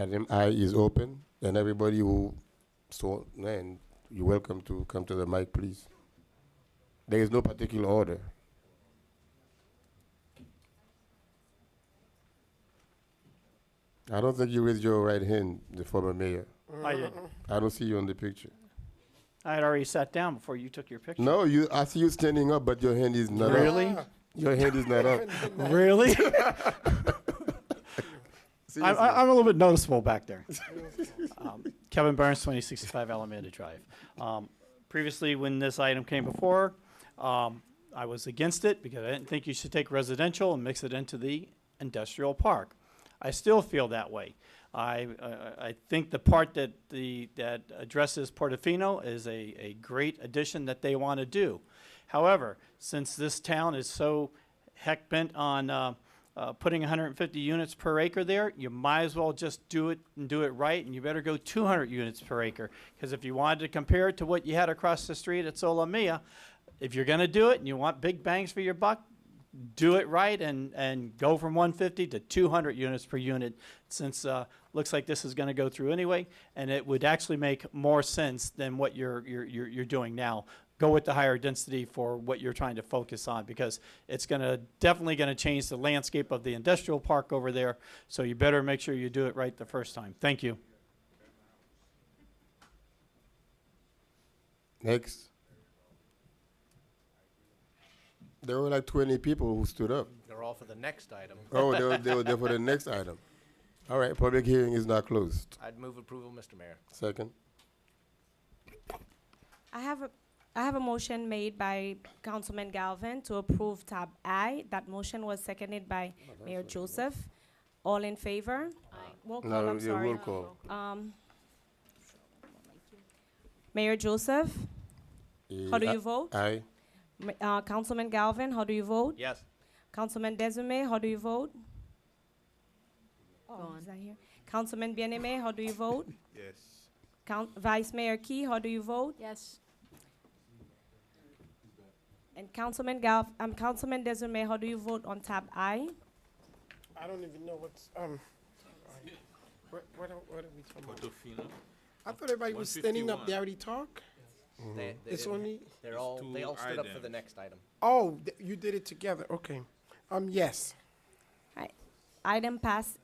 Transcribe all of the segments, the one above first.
Item I is open, and everybody who so man, you're welcome to come to the mic, please. There is no particular order. I don't think you raised your right hand, the former mayor. I did. I don't see you on the picture. I had already sat down before you took your picture. No, you. I see you standing up, but your hand is not up. Really? Your hand is not up. Really? Seriously. I'm a little bit noticeable back there. Kevin Burns, 2065 Alameda Drive. Previously, when this item came before, I was against it because I didn't think you should take residential and mix it into the industrial park. I still feel that way. I think the part that that addresses Portofino is a great addition that they want to do. However, since this town is so heck bent on putting 150 units per acre there, you might as well just do it and do it right, and you better go 200 units per acre. Because if you wanted to compare it to what you had across the street at Solomia, if you're going to do it and you want big bangs for your buck, do it right and go from 150 to 200 units per unit, since looks like this is going to go through anyway, and it would actually make more sense than what you're doing now. Go with the higher density for what you're trying to focus on, because it's definitely going to change the landscape of the industrial park over there. So you better make sure you do it right the first time. Thank you. Next. There were like 20 people who stood up. They're all for the next item. Oh, they were there for the next item. All right, public hearing is now closed. I'd move approval, Mr. Mayor. Second. I have a motion made by Councilman Galvin to approve tab I. That motion was seconded by Mayor Joseph. All in favor? Roll call, I'm yeah, sorry. roll call. Mayor Joseph, how do you vote? Aye. Councilman Galvin, how do you vote? Yes. Councilman Desume, how do you vote? Oh, is that here? Councilman Bien-Aimé, how do you vote? Yes. Vice Mayor Key, how do you vote? Yes. And Councilman Desume, how do you vote on tab I? I don't even know what's what are we talking about? Portofino. I thought everybody was standing up. 151. They already talk. It's only. They're all two they all stood up for the items. next item. Oh, you did it together. Okay. Yes. Right. Item passes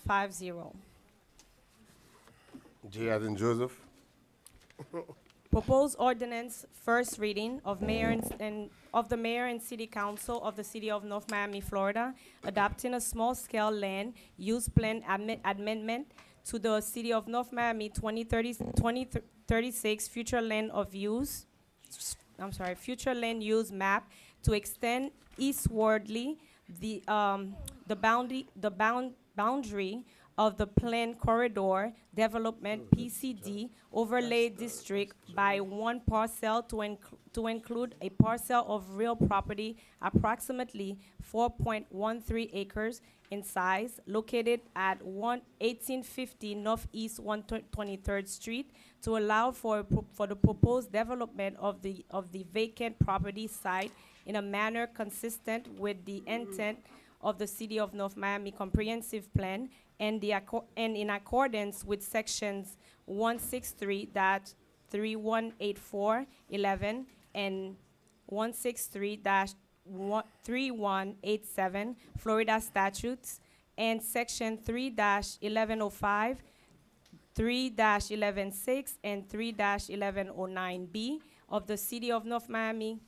5-0. J. as in Joseph. Proposed ordinance, first reading of the mayor and city council of the city of North Miami, Florida, adopting a small-scale land use plan amendment to the city of North Miami 2036 future land use map to extend eastwardly the boundary of the planned corridor development PCD overlay district by one parcel to include a parcel of real property approximately 4.13 acres in size, located at 1850 Northeast 123rd Street, to allow for the proposed development of the vacant property site in a manner consistent with the intent of the City of North Miami Comprehensive Plan and in accordance with sections 163-3184-11 and 163-3187 Florida statutes, and section 3-1105, 3-1106, and 3-1109B of the City of North Miami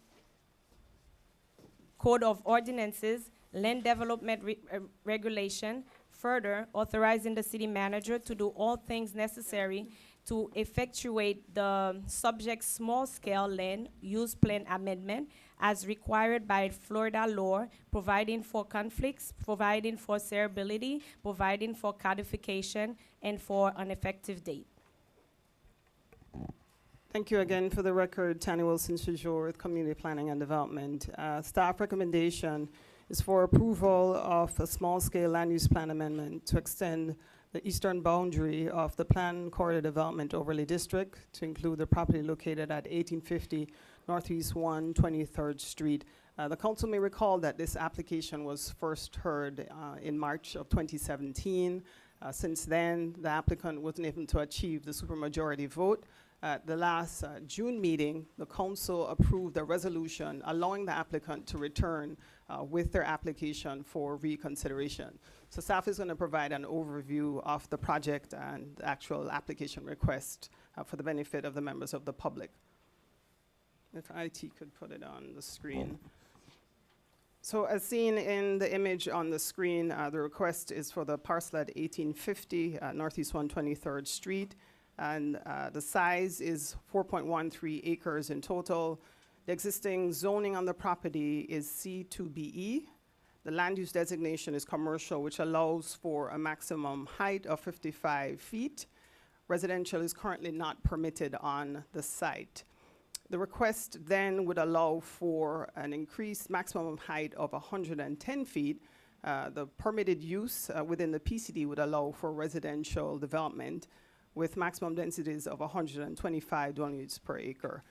Code of Ordinances, Land Development Regulation, further authorizing the city manager to do all things necessary to effectuate the subject small-scale land use plan amendment as required by Florida law, providing for conflicts, providing for severability, providing for codification, and for an effective date. Thank you again. For the record, Tanya Wilson Chajor with Community Planning and Development. Staff recommendation is for approval of a small-scale land use plan amendment to extend the eastern boundary of the planned corridor development overlay district to include the property located at 1850 Northeast 123rd Street. The council may recall that this application was first heard in March of 2017. Since then, the applicant wasn't able to achieve the supermajority vote. At the last June meeting, the council approved a resolution allowing the applicant to return with their application for reconsideration. So staff is going to provide an overview of the project and the actual application request for the benefit of the members of the public. If IT could put it on the screen. So as seen in the image on the screen, the request is for the parcel at 1850 Northeast 123rd Street. And the size is 4.13 acres in total. The existing zoning on the property is C2BE. The land use designation is commercial, which allows for a maximum height of 55 feet. Residential is currently not permitted on the site. The request then would allow for an increased maximum height of 110 feet. The permitted use within the PCD would allow for residential development with maximum densities of 125 dwelling units per acre.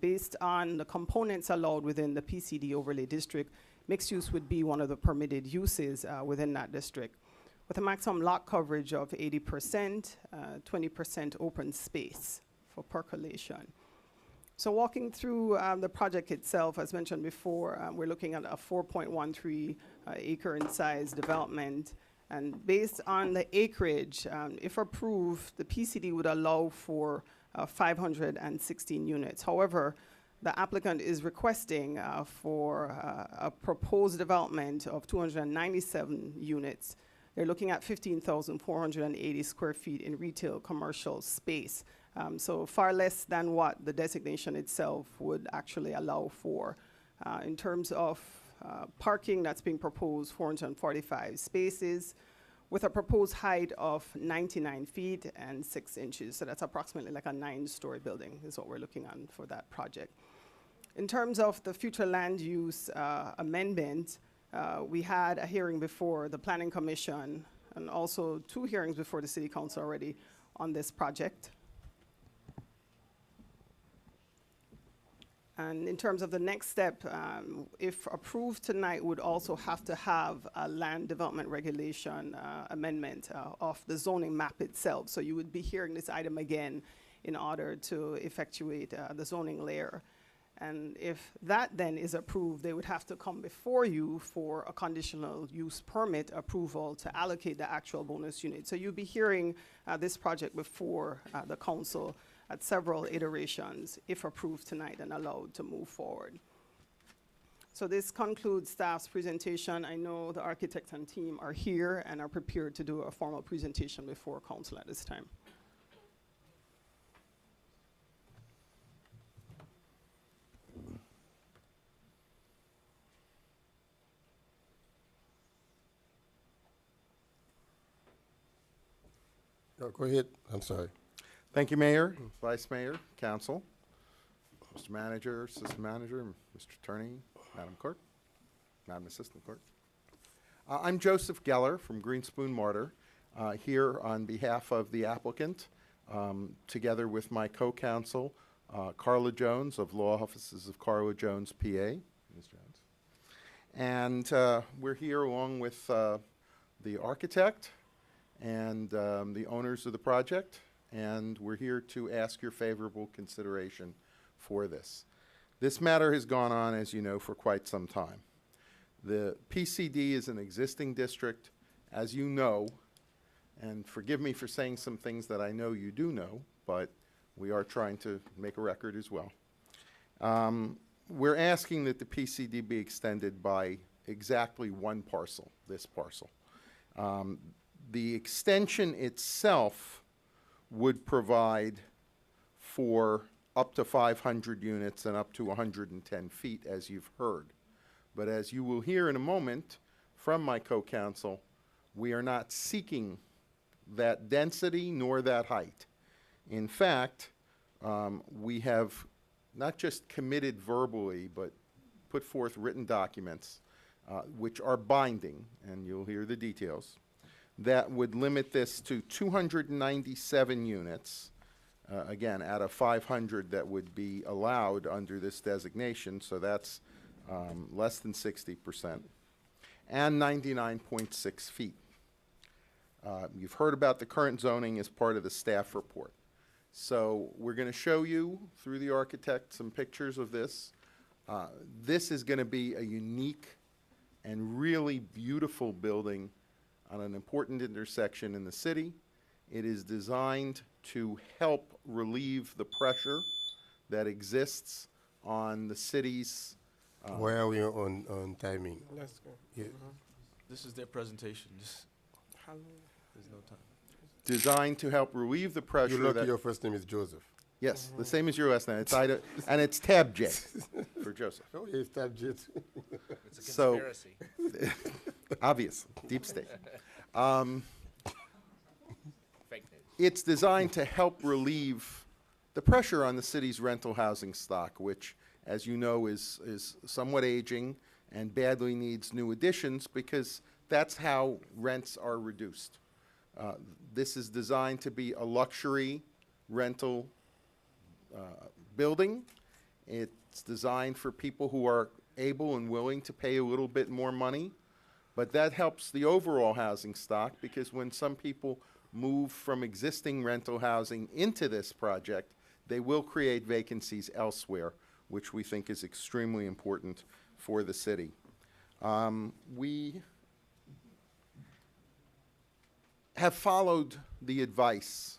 Based on the components allowed within the PCD overlay district, mixed use would be one of the permitted uses within that district, with a maximum lot coverage of 80%, 20% open space for percolation. So walking through the project itself, as mentioned before, we're looking at a 4.13 acre in size development. And based on the acreage, if approved, the PCD would allow for 516 units. However, the applicant is requesting for a proposed development of 297 units. They're looking at 15,480 square feet in retail commercial space. So far less than what the designation itself would actually allow for. In terms of parking, that's being proposed 445 spaces with a proposed height of 99 feet and 6 inches. So that's approximately like a 9-story building is what we're looking on for that project. In terms of the future land use amendment, we had a hearing before the Planning Commission and also 2 hearings before the City Council already on this project. And in terms of the next step, if approved tonight, would also have to have a land development regulation amendment of the zoning map itself. So you would be hearing this item again in order to effectuate the zoning layer. And if that then is approved, they would have to come before you for a conditional use permit approval to allocate the actual bonus unit. So you'll be hearing this project before the council at several iterations, if approved tonight and allowed to move forward. So this concludes staff's presentation. I know the architect and team are here and are prepared to do a formal presentation before council at this time. No, go ahead. I'm sorry. Thank you, Mayor, Vice Mayor, Council, Mr. Manager, Assistant Manager, Mr. Attorney, Madam Clerk, Madam Assistant Clerk. I'm Joseph Geller from Greenspoon Martyr, here on behalf of the applicant, together with my co-counsel, Carla Jones of Law Offices of Carla Jones, PA. Ms. Jones. And we're here along with the architect and the owners of the project. And we're here to ask your favorable consideration for this. This matter has gone on, as you know, for quite some time. The PCD is an existing district, as you know, and forgive me for saying some things that I know you do know, but we are trying to make a record as well. We're asking that the PCD be extended by exactly 1 parcel, this parcel. The extension itself would provide for up to 500 units and up to 110 feet, as you've heard. But as you will hear in a moment from my co-counsel, we are not seeking that density nor that height. In fact, we have not just committed verbally, but put forth written documents which are binding, and you'll hear the details, that would limit this to 297 units, again, out of 500 that would be allowed under this designation, so that's less than 60%, and 99.6 feet. You've heard about the current zoning as part of the staff report. So we're going to show you, through the architect, some pictures of this. This is going to be a unique and really beautiful building on an important intersection in the city. It is designed to help relieve the pressure that exists on the city's. Where are we on timing? Let's go. Yeah. This is their presentation. Just, How long? there's no time. Designed to help relieve the pressure. You're lucky that- your first name is Joseph. Yes, the same as your last name. It's Ida, and it's Tab J for Joseph. Oh, yeah, it's Tab Jet. It's a So- conspiracy. Obviously, deep state. Fake news. It's designed to help relieve the pressure on the city's rental housing stock, which, as you know, is somewhat aging and badly needs new additions because that's how rents are reduced. This is designed to be a luxury rental building. It's designed for people who are able and willing to pay a little bit more money, but that helps the overall housing stock because when some people move from existing rental housing into this project, they will create vacancies elsewhere, which we think is extremely important for the city. We have followed the advice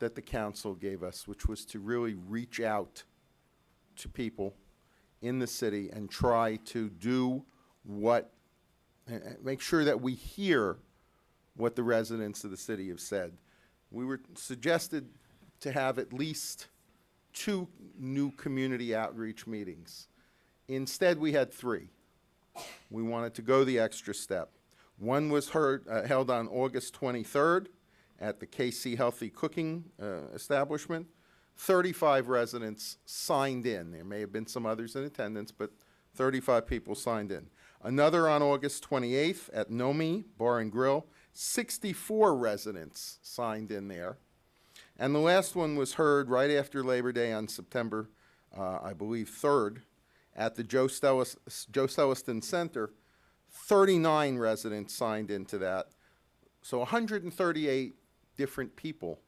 that the council gave us, which was to really reach out to people in the city and try to do what, make sure that we hear what the residents of the city have said. We were suggested to have at least 2 new community outreach meetings. Instead, we had 3. We wanted to go the extra step. One was held on August 23rd at the KC Healthy Cooking establishment. 35 residents signed in. There may have been some others in attendance, but 35 people signed in. Another on August 28th at Nomi Bar and Grill. 64 residents signed in there. And the last one was heard right after Labor Day on September, I believe, 3rd at the Joe Stelliston Center. 39 residents signed into that. So 138 different people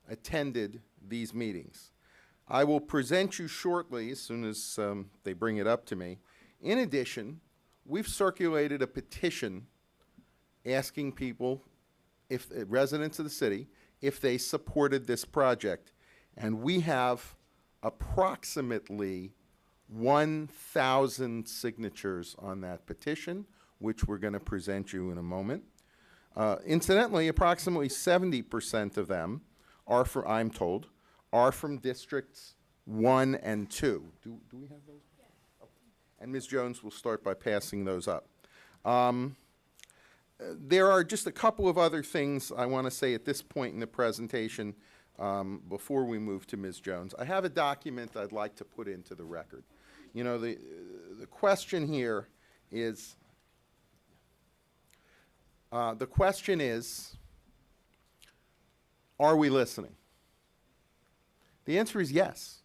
attended these meetings. I will present you shortly, as soon as they bring it up to me. In addition, we've circulated a petition asking people, if residents of the city, if they supported this project. And we have approximately 1,000 signatures on that petition, which we're going to present you in a moment. Incidentally, approximately 70% of them are from, I'm told, are from districts 1 and 2. Do we have those? Okay. And Ms. Jones will start by passing those up. There are just a couple of other things I want to say at this point in the presentation before we move to Ms. Jones. I have a document I'd like to put into the record. You know, the question here is, are we listening? The answer is yes.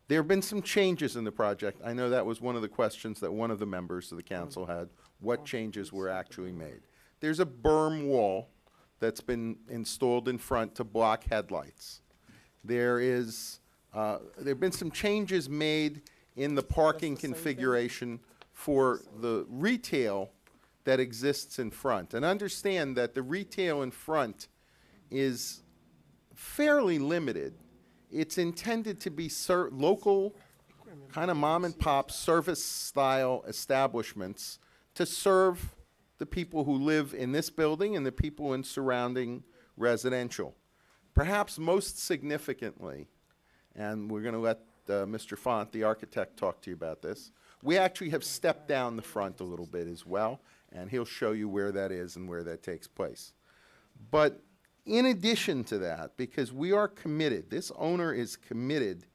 There have been some changes in the project. I know that was one of the questions that one of the members of the council had, what changes were actually made. There's a berm wall that's been installed in front to block headlights. There have been some changes made in the parking configuration for the retail that exists in front. And understand that the retail in front is fairly limited. It's intended to be local, kind of mom and pop service style establishments to serve the people who live in this building and the people in surrounding residential. Perhaps most significantly, and we're going to let Mr. Font, the architect, talk to you about this, we actually have stepped down the front a little bit as well, and he'll show you where that is and where that takes place. But in addition to that, because we are committed, this owner is committed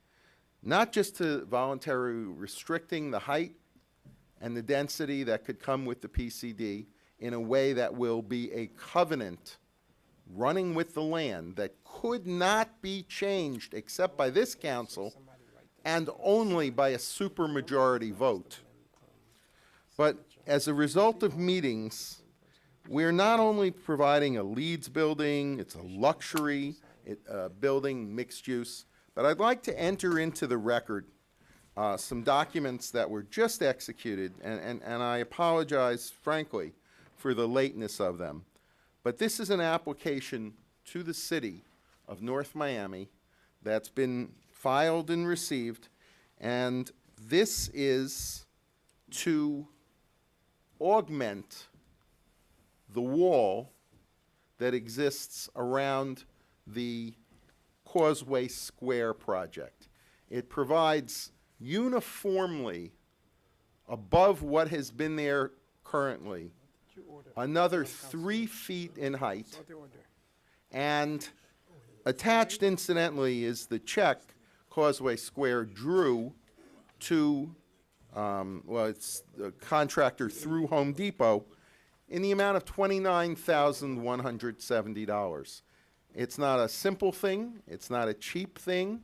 not just to voluntarily restricting the height and the density that could come with the PCD in a way that will be a covenant running with the land that could not be changed except by this council and only by a supermajority vote. But as a result of meetings, we're not only providing a Leeds building, it's a luxury building, mixed use, but I'd like to enter into the record some documents that were just executed, and I apologize, frankly, for the lateness of them. But this is an application to the city of North Miami that's been filed and received, and this is to augment the wall that exists around the Causeway Square project. It provides uniformly above what has been there currently another 3 feet in height. And attached, incidentally, is the check Causeway Square drew to, well, it's the contractor through Home Depot in the amount of $29,170. It's not a simple thing, it's not a cheap thing,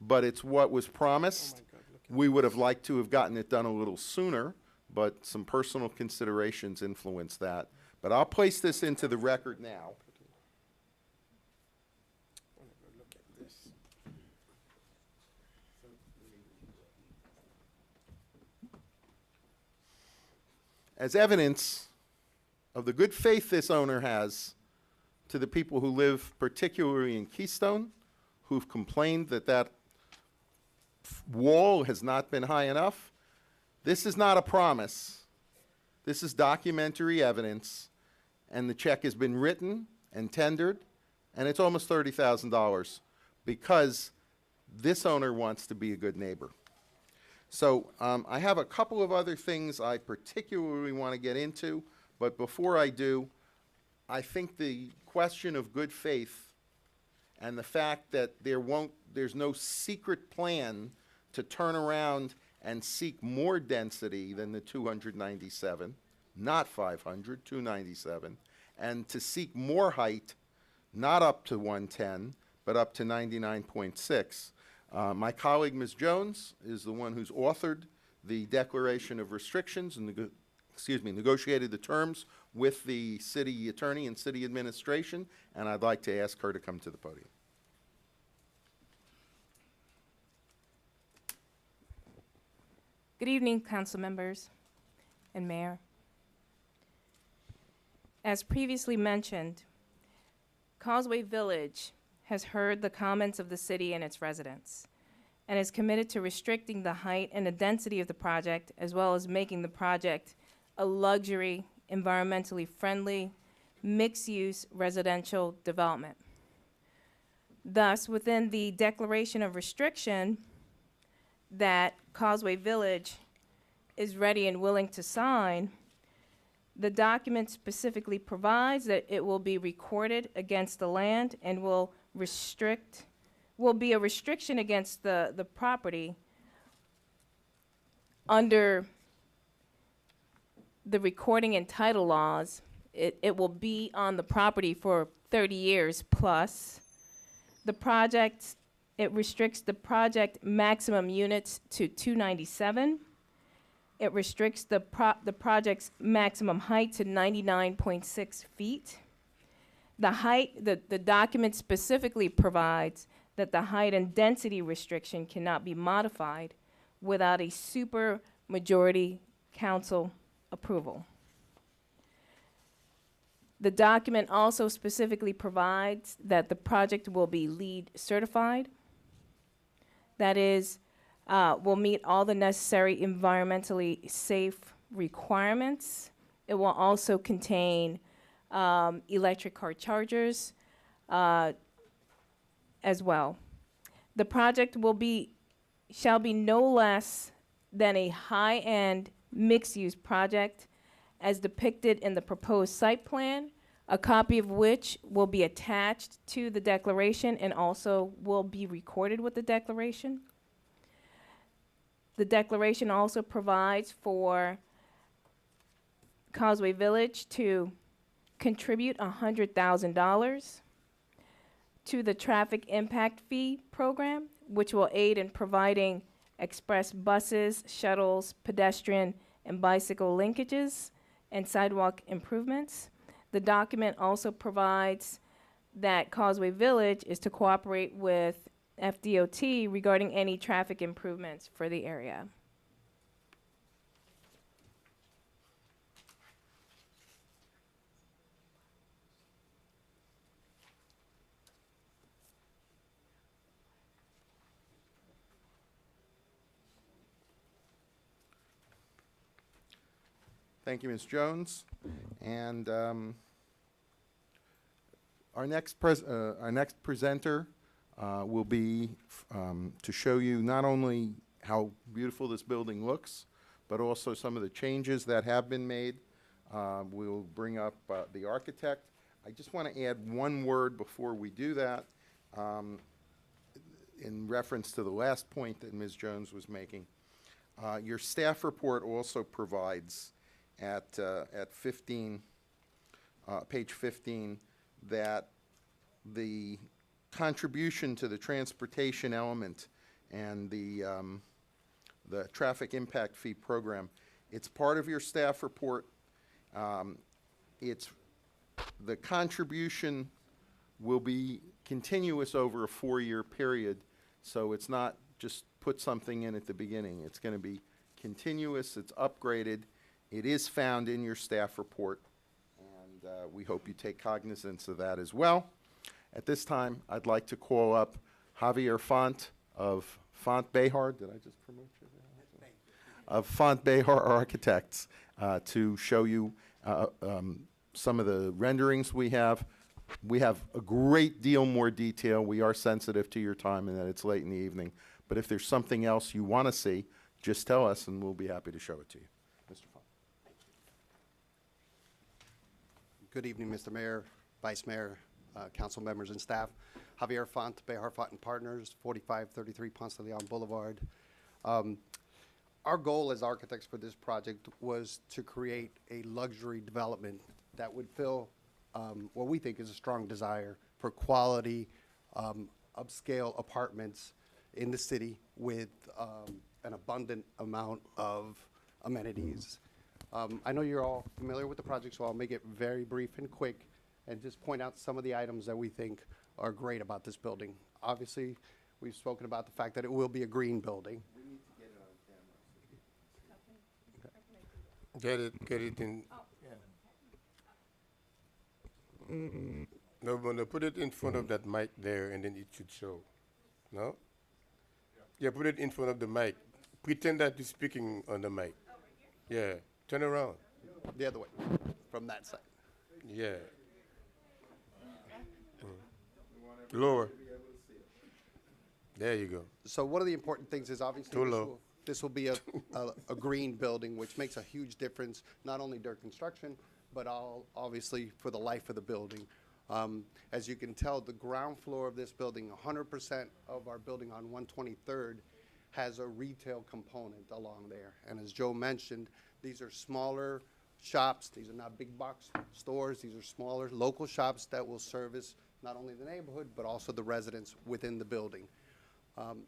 but it's what was promised. We would have liked to have gotten it done a little sooner, but some personal considerations influenced that. But I'll place this into the record now. Look at this. As evidence of the good faith this owner has to the people who live particularly in Keystone, who've complained that that wall has not been high enough. This is not a promise. This is documentary evidence, and the check has been written and tendered, and it's almost $30,000 because this owner wants to be a good neighbor. So I have a couple of other things I particularly want to get into, but before I do, I think the question of good faith and the fact that there's no secret plan to turn around and seek more density than the 297, not 500, 297, and to seek more height, not up to 110, but up to 99.6. My colleague, Ms. Jones, is the one who's authored the Declaration of Restrictions and negotiated the terms with the city attorney and city administration, and I'd like to ask her to come to the podium. Good evening, council members and mayor. As previously mentioned, Causeway Village has heard the comments of the city and its residents and is committed to restricting the height and the density of the project, as well as making the project a luxury, environmentally friendly, mixed-use residential development. Thus, within the declaration of restriction that Causeway Village is ready and willing to sign, the document specifically provides that it will be recorded against the land and will be a restriction against the property under the recording and title laws. It will be on the property for 30 years plus. The project, it restricts the project maximum units to 297. It restricts the project's maximum height to 99.6 feet. The height, the document specifically provides that the height and density restriction cannot be modified without a super majority council approval. The document also specifically provides that the project will be LEED certified. That is, will meet all the necessary environmentally safe requirements. It will also contain electric car chargers as well. The project shall be no less than a high-end mixed-use project as depicted in the proposed site plan, a copy of which will be attached to the declaration and also will be recorded with the declaration. The declaration also provides for Causeway Village to contribute $100,000 to the traffic impact fee program, which will aid in providing express buses, shuttles, pedestrian and bicycle linkages, and sidewalk improvements. The document also provides that Causeway Village is to cooperate with FDOT regarding any traffic improvements for the area. Thank you, Ms. Jones. And our next presenter will be to show you not only how beautiful this building looks, but also some of the changes that have been made. We'll bring up the architect. I just want to add one word before we do that, in reference to the last point that Ms. Jones was making. Your staff report also provides at 15, page 15, that the contribution to the transportation element and the traffic impact fee program, it's part of your staff report. The contribution will be continuous over a 4-year period, so it's not just put something in at the beginning. It's going to be continuous, it's upgraded. It is found in your staff report, and we hope you take cognizance of that as well. At this time, I'd like to call up Javier Font of Font Behar. Did I just promote you? Of Font Behar Architects to show you some of the renderings we have. We have a great deal more detail. We are sensitive to your time and that it's late in the evening. But if there's something else you want to see, just tell us and we'll be happy to show it to you. Mr. Font. Good evening, Mr. Mayor, Vice Mayor, council members and staff. Javier Font, Behar Font and Partners, 4533 Ponce de Leon Boulevard. Our goal as architects for this project was to create a luxury development that would fill what we think is a strong desire for quality, upscale apartments in the city with an abundant amount of amenities. I know you're all familiar with the project, so I'll make it very brief and quick and just point out some of the items that we think are great about this building. Obviously, we've spoken about the fact that it will be a green building. We need to get it on camera. Get it in. No, put it in front of that mic there, and then it should show. No? Yeah, put it in front of the mic. Pretend that you're speaking on the mic. Yeah, turn around. The other way, from that side. Yeah. Lower. There you go. So one of the important things is obviously Too low. this will be a green building, which makes a huge difference, not only during construction, but obviously for the life of the building. As you can tell, the ground floor of this building, 100% of our building on 123rd has a retail component along there. And as Joe mentioned, these are smaller shops. These are not big box stores. These are smaller local shops that will service not only the neighborhood, but also the residents within the building.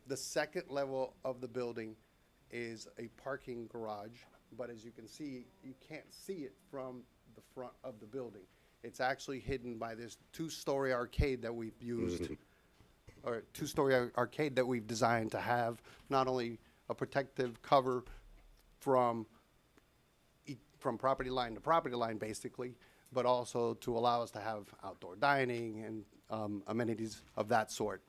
The second level of the building is a parking garage, but as you can see, you can't see it from the front of the building. It's actually hidden by this two-story arcade that we've used, or two-story arcade that we've designed to have not only a protective cover from property line to property line, basically, but also to allow us to have outdoor dining and amenities of that sort.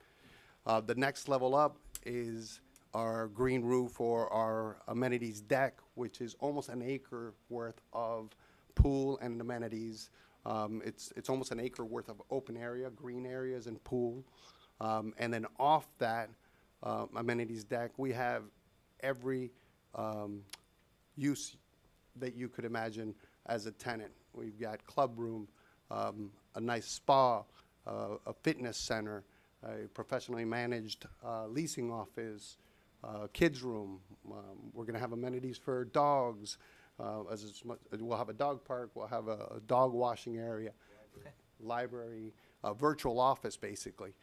The next level up is our green roof or our amenities deck, which is almost an acre worth of pool and amenities. It's almost an acre worth of open area, green areas and pool. And then off that amenities deck, we have every use that you could imagine as a tenant. We've got club room, a nice spa, a fitness center, a professionally managed leasing office, kids room. We're going to have amenities for dogs. We'll have a dog park. We'll have a dog washing area, library, a virtual office, basically.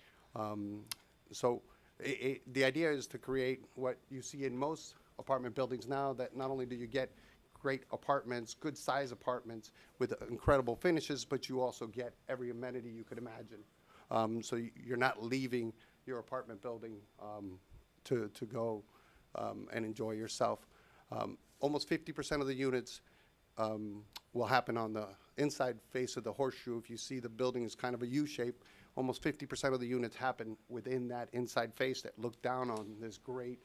So the idea is to create what you see in most apartment buildings now, that not only do you get great apartments, good size apartments with incredible finishes, but you also get every amenity you could imagine. So you're not leaving your apartment building to go and enjoy yourself. Almost 50% of the units will happen on the inside face of the horseshoe. If you see the building is kind of a U shape, almost 50% of the units happen within that inside face that look down on this great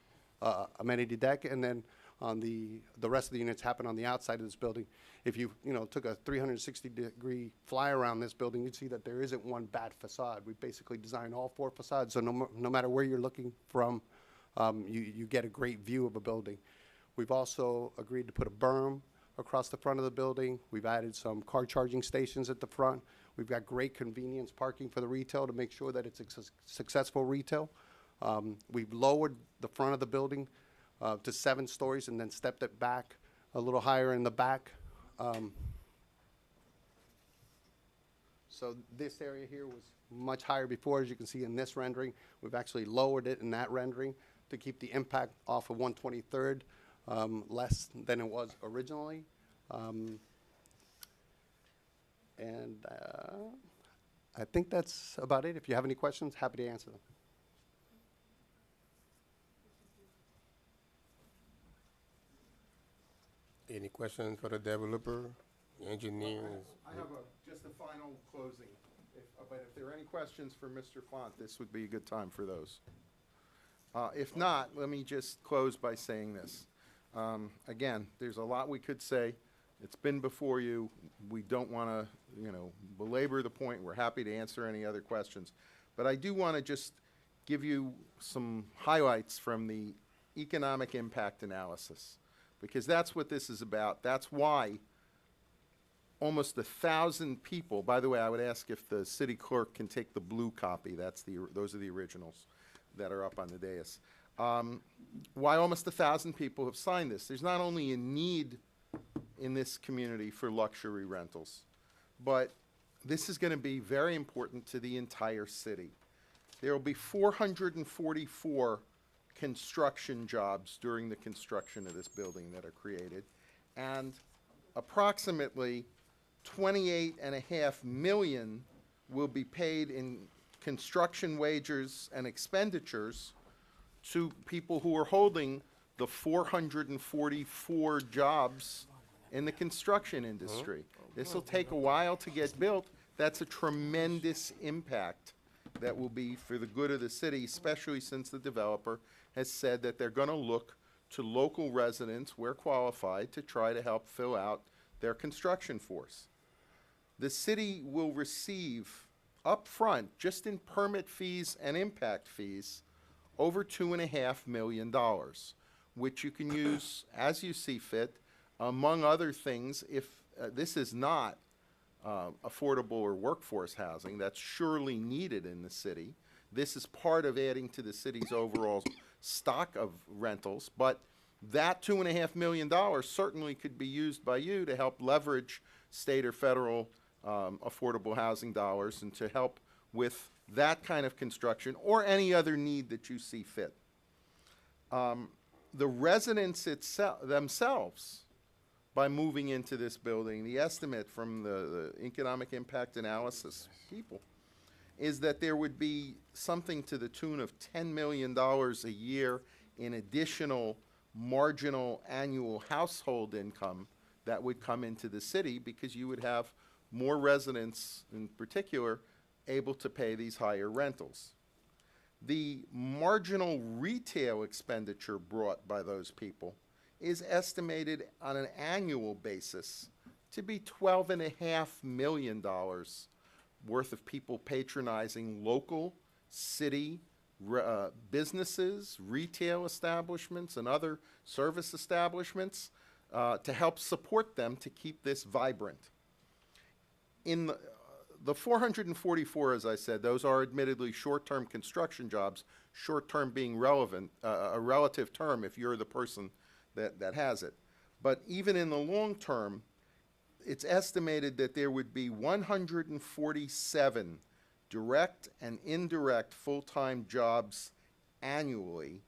amenity deck, and then on the rest of the units happen on the outside of this building. If you took a 360-degree fly around this building, you'd see that there isn't one bad facade. We basically designed all 4 facades, so no matter where you're looking from, you get a great view of a building. We've also agreed to put a berm across the front of the building. We've added some car charging stations at the front. We've got great convenience parking for the retail to make sure that it's a successful retail. We've lowered the front of the building to 7 stories and then stepped it back a little higher in the back. So this area here was much higher before, as you can see in this rendering. We've actually lowered it in that rendering to keep the impact off of 123rd less than it was originally. And I think that's about it. If you have any questions, happy to answer them. Any questions for the developer, engineers? I have just a final closing, but if there are any questions for Mr. Font, this would be a good time for those. If not, let me just close by saying this. Again, there's a lot we could say. It's been before you. We don't want to, belabor the point. We're happy to answer any other questions. But I do want to just give you some highlights from the economic impact analysis, because that's what this is about. That's why almost 1,000 people, by the way, I would ask if the city clerk can take the blue copy. Those are the originals that are up on the dais. Why almost 1,000 people have signed this. There's not only a need in this community for luxury rentals, but this is going to be very important to the entire city. There will be 444 construction jobs during the construction of this building that are created, and approximately 28.5 million will be paid in construction wages and expenditures to people who are holding the 444 jobs in the construction industry. This will take a while to get built. That's a tremendous impact that will be for the good of the city, especially since the developer has said that they're going to look to local residents, where qualified, to try to help fill out their construction force. The city will receive up front, just in permit fees and impact fees, over $2.5 million, which you can use as you see fit, among other things. If this is not affordable or workforce housing, that's surely needed in the city. This is part of adding to the city's overall stock of rentals, but that $2.5 million certainly could be used by you to help leverage state or federal affordable housing dollars and to help with that kind of construction or any other need that you see fit. The residents themselves, by moving into this building, the estimate from the economic impact analysis people is that there would be something to the tune of $10 million a year in additional marginal annual household income that would come into the city, because you would have more residents in particular able to pay these higher rentals. The marginal retail expenditure brought by those people is estimated on an annual basis to be $12.5 million worth of people patronizing local city businesses, retail establishments, and other service establishments to help support them to keep this vibrant. In the 444, as I said, those are admittedly short-term construction jobs, short-term being a relative term if you're the person that has it. But even in the long term, it's estimated that there would be 147 direct and indirect full-time jobs annually,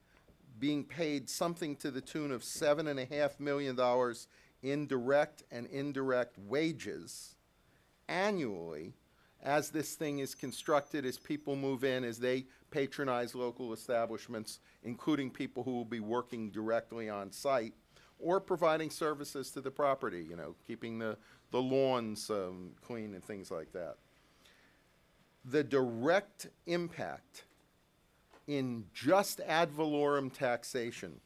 being paid something to the tune of $7.5 million in direct and indirect wages annually as this thing is constructed, as people move in, as they patronize local establishments, including people who will be working directly on site or providing services to the property, you know, keeping the lawns clean and things like that. The direct impact in just ad valorem taxation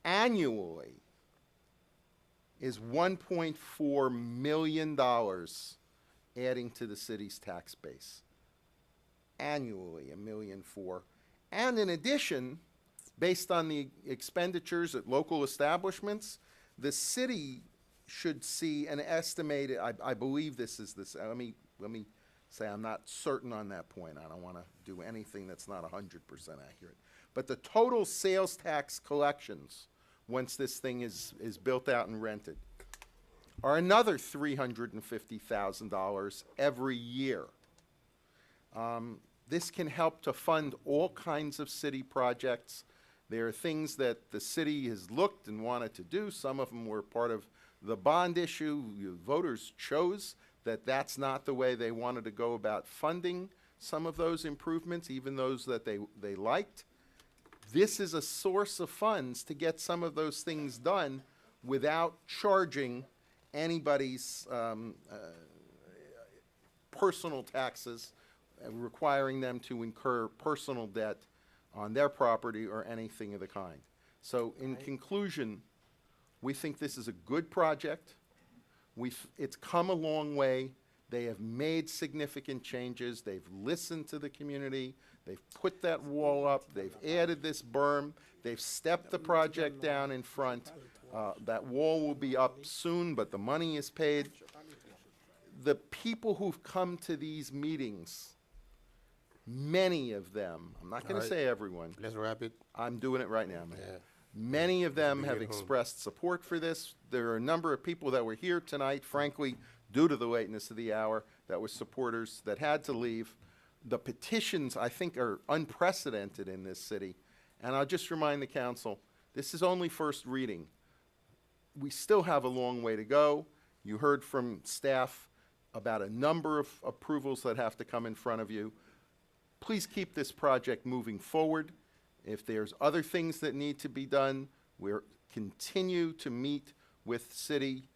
annually is $1.4 million adding to the city's tax base. Annually, $1.4 million. And in addition, based on the expenditures at local establishments, the city should see an estimated, I believe this is this, let me say I'm not certain on that point. I don't want to do anything that's not 100% accurate. But the total sales tax collections, once this thing is built out and rented, are another $350,000 every year. This can help to fund all kinds of city projects. There are things that the city has looked and wanted to do. Some of them were part of the bond issue. Voters chose that that's not the way they wanted to go about funding some of those improvements, even those that they liked. This is a source of funds to get some of those things done without charging anybody's personal taxes, requiring them to incur personal debt on their property or anything of the kind. So in conclusion, we think this is a good project. It's come a long way. They have made significant changes. They've listened to the community. They've put that wall up. They've added this berm. They've stepped the project down in front. That wall will be up soon, but the money is paid. The people who've come to these meetings, many of them, I'm not going to say everyone. Let's wrap it. I'm doing it right now, man. Yeah. Many of them Bring have it home. expressed support for this. There are a number of people that were here tonight, frankly, due to the lateness of the hour, that were supporters that had to leave. The petitions, I think, are unprecedented in this city. And I'll just remind the council, this is only first reading. We still have a long way to go. You heard from staff about a number of approvals that have to come in front of you. Please keep this project moving forward. If there's other things that need to be done, we'll continue to meet with city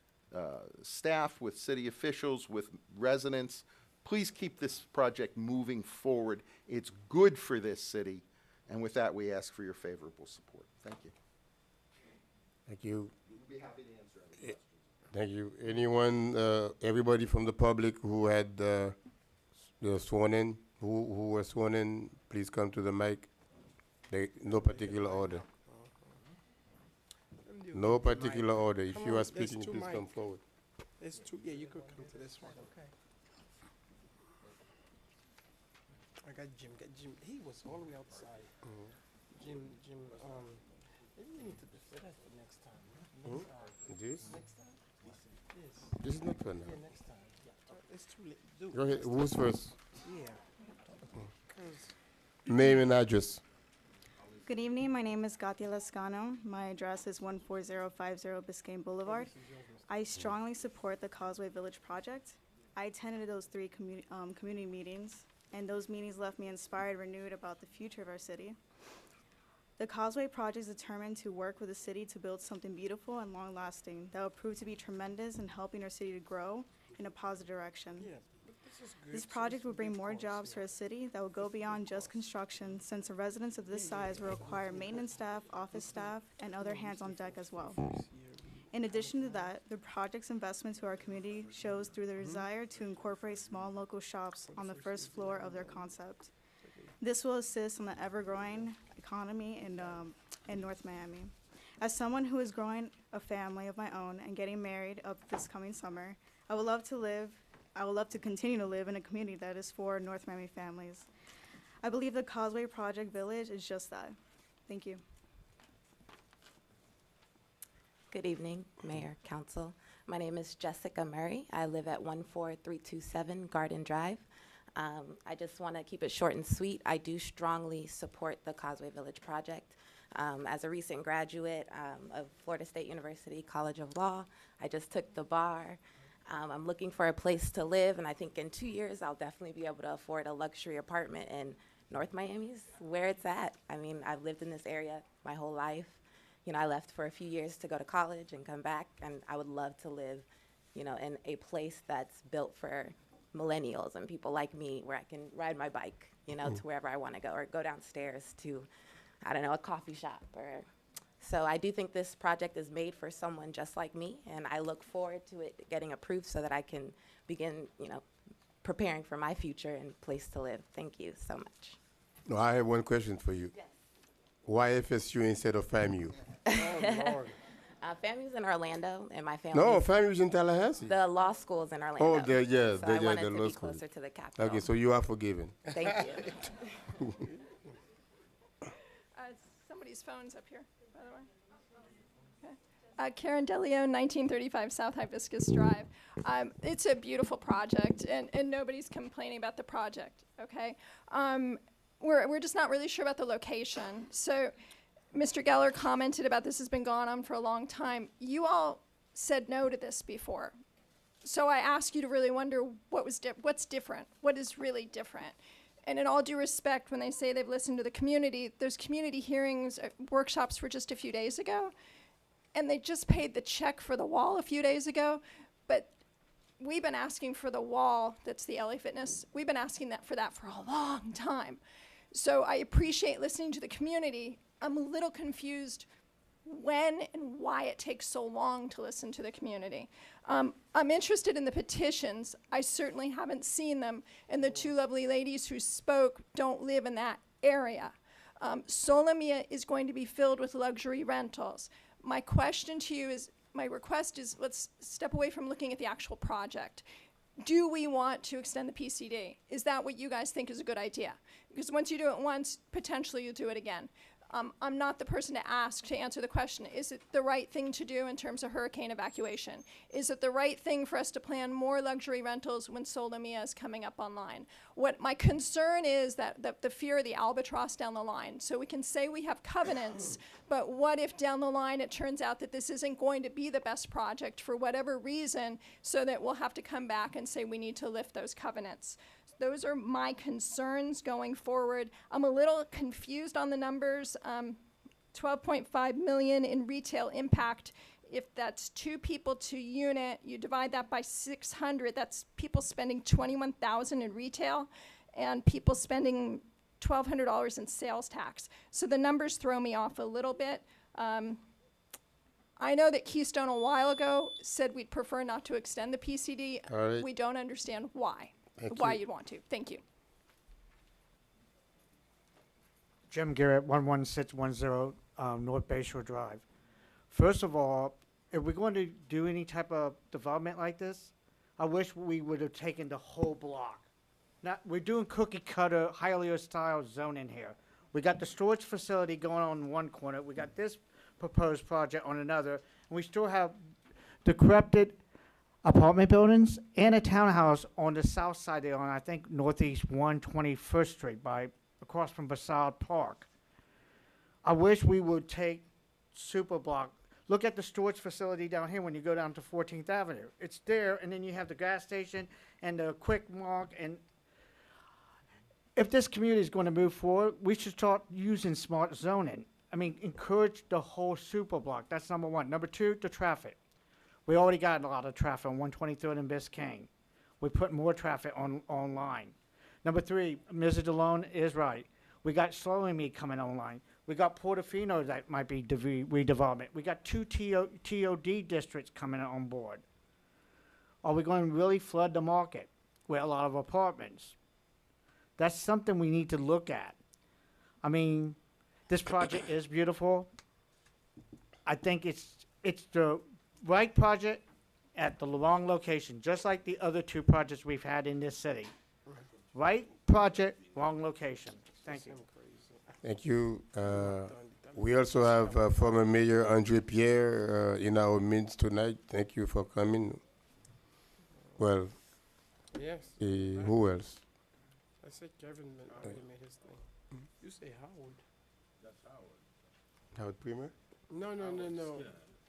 staff, with city officials, with residents. Please keep this project moving forward. It's good for this city. And with that, we ask for your favorable support. Thank you. Thank you. We'll be happy to answer any questions. Thank you. Anyone, everybody from the public who had sworn in, who was sworn in, please come to the mic. No particular order. No particular order. If Come you on, are there's speaking, two please come mic. forward. There's two, yeah, you could come to this one. Okay. I got Jim, he was all the way outside. Jim, maybe we need to defer that for next time. Hmm? This? Next time? Yes, This is not for now. yeah, next time, yeah. It's too late, do. Go ahead. Who's first? Yeah. 'Cause Name and address. Good evening, my name is Gatia Lascano. My address is 14050 Biscayne Boulevard. I strongly support the Causeway Village project. I attended those three community meetings, and those meetings left me inspired, renewed about the future of our city. The Causeway project is determined to work with the city to build something beautiful and long-lasting that will prove to be tremendous in helping our city to grow in a positive direction. yeah, but this is good. This project will bring more jobs to our city that will go beyond just construction, since the residents of this size will require maintenance staff, office staff, and other hands on deck as well. In addition to that, the project's investment to our community shows through the desire to incorporate small local shops on the first floor of their concept. This will assist in the ever-growing economy in North Miami. As someone who is growing a family of my own and getting married up this coming summer, I would love to continue to live in a community that is for North Miami families. I believe the Causeway Project Village is just that. Thank you. Good evening, Mayor, Council. My name is Jessica Murray. I live at 14327 Garden Drive. I just want to keep it short and sweet. I do strongly support the Causeway Village project. As a recent graduate of Florida State University College of Law, I just took the bar. I'm looking for a place to live, and I think in 2 years I'll definitely be able to afford a luxury apartment in North Miami is where it's at. I mean, I've lived in this area my whole life. You know, I left for a few years to go to college and come back, and I would love to live, you know, in a place that's built for millennials and people like me, where I can ride my bike, you know, to wherever I want to go, or go downstairs to, I don't know, a coffee shop. So I do think this project is made for someone just like me, and I look forward to it getting approved so that I can begin, you know, preparing for my future and place to live. Thank you so much. No, I have one question for you. Yes. Why FSU instead of FAMU? FAMU's in Orlando, and my family. No, FAMU's in Tallahassee. The law school's in Orlando. Oh, yeah, So I wanted the to law be school. closer to the capital. Okay, so you are forgiven. Thank you. Somebody's phone's up here, by the way. Okay. Karen Delio, 1935 South Hibiscus Drive. It's a beautiful project, and nobody's complaining about the project, okay? We're just not really sure about the location. So Mr. Geller commented about this has been going on for a long time. You all said no to this before. So I ask you to really wonder what's different, what is really different. And in all due respect, when they say they've listened to the community, those community hearings, workshops were just a few days ago. And they just paid the check for the wall a few days ago. But we've been asking for the wall, that's the LA Fitness, we've been asking for that for a long time. So I appreciate listening to the community. I'm a little confused when and why it takes so long to listen to the community. I'm interested in the petitions. I certainly haven't seen them, and the two lovely ladies who spoke don't live in that area. Solomia is going to be filled with luxury rentals. My question to you is, my request is, let's step away from looking at the actual project. Do we want to extend the PCD? Is that what you guys think is a good idea? Because once you do it once, potentially you'll do it again. I'm not the person to ask to answer the question. Is it the right thing to do in terms of hurricane evacuation? Is it the right thing for us to plan more luxury rentals when Solomia is coming up online? What my concern is that the fear of the albatross down the line. So we can say we have covenants, but what if down the line it turns out that this isn't going to be the best project for whatever reason, so that we'll have to come back and say we need to lift those covenants? Those are my concerns going forward. I'm a little confused on the numbers. 12.5 million in retail impact. If that's 2 people to unit, you divide that by 600, that's people spending $21,000 in retail and people spending $1,200 in sales tax. So the numbers throw me off a little bit. I know that Keystone a while ago said we'd prefer not to extend the PCD. All right. We don't understand why. Thank Why you. you'd want to. Thank you. Jim Garrett, 11610 North Bayshore Drive. First of all, if we're going to do any type of development like this, I wish we would have taken the whole block. Now, we're doing cookie cutter, highly style zoning here. We got the storage facility going on in one corner. We got this proposed project on another, and we still have decrepit apartment buildings and a townhouse on the south side there on, I think, northeast 121st Street across from Basad Park. I wish we would take super block. Look at the storage facility down here when you go down to 14th Avenue. It's there, and then you have the gas station and the Quick Mart. And if this community is going to move forward, we should start using smart zoning. I mean, encourage the whole super block. That's number one. Number two, the traffic. We already got a lot of traffic on 123rd and Biscayne. We put more traffic online. Number three, Mrs. DeLone is right. We got Slowing coming online. We got Portofino that might be redevelopment. We got 2 TOD districts coming on board. Are we going to really flood the market with a lot of apartments? That's something we need to look at. I mean, this project is beautiful. I think it's the right project at the wrong location, just like the other 2 projects we've had in this city. Right project, wrong location. Thank you. Thank you. We also have former Mayor Andre Pierre in our midst tonight. Thank you for coming. Well, Yes. who else? I said Kevin already made his thing. You say Howard. Howard Premier? No, no, no, no.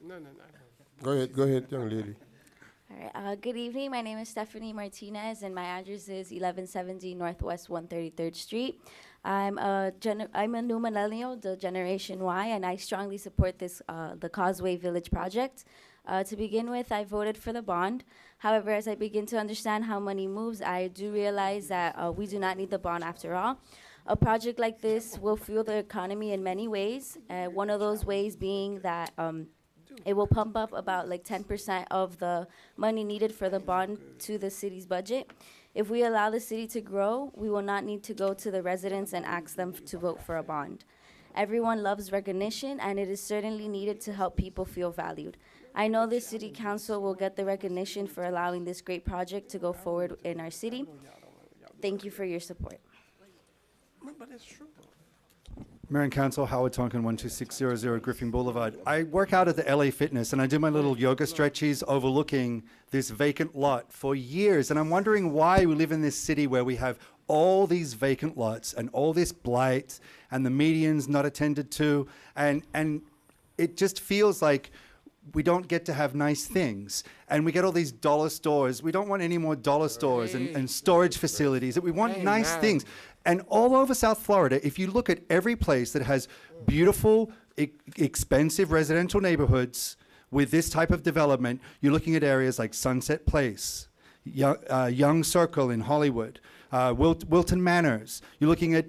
No, no, no. Go ahead, young lady. All right. Good evening. My name is Stephanie Martinez, and my address is 1170 Northwest 133rd Street. I'm a new millennial, the Generation Y, and I strongly support this the Causeway Village project. To begin with, I voted for the bond. However, as I begin to understand how money moves, I do realize that we do not need the bond after all. A project like this will fuel the economy in many ways. One of those ways being that it will pump up about like 10% of the money needed for the bond to the city's budget. If we allow the city to grow, we will not need to go to the residents and ask them to vote for a bond. Everyone loves recognition, and it is certainly needed to help people feel valued. I know the city council will get the recognition for allowing this great project to go forward in our city. Thank you for your support. But it's true. Mayor and Council, Howard Tonkin, 12600 Griffin Boulevard. I work out at the LA Fitness, and I do my little yoga stretches overlooking this vacant lot for years. And I'm wondering why we live in this city where we have all these vacant lots and all this blight and the median's not attended to. And it just feels like we don't get to have nice things. And we get all these dollar stores. We don't want any more dollar stores and storage facilities. We want nice things. And all over South Florida, if you look at every place that has beautiful, expensive residential neighborhoods with this type of development, you're looking at areas like Sunset Place, Young Circle in Hollywood, Wilton Manors. You're looking at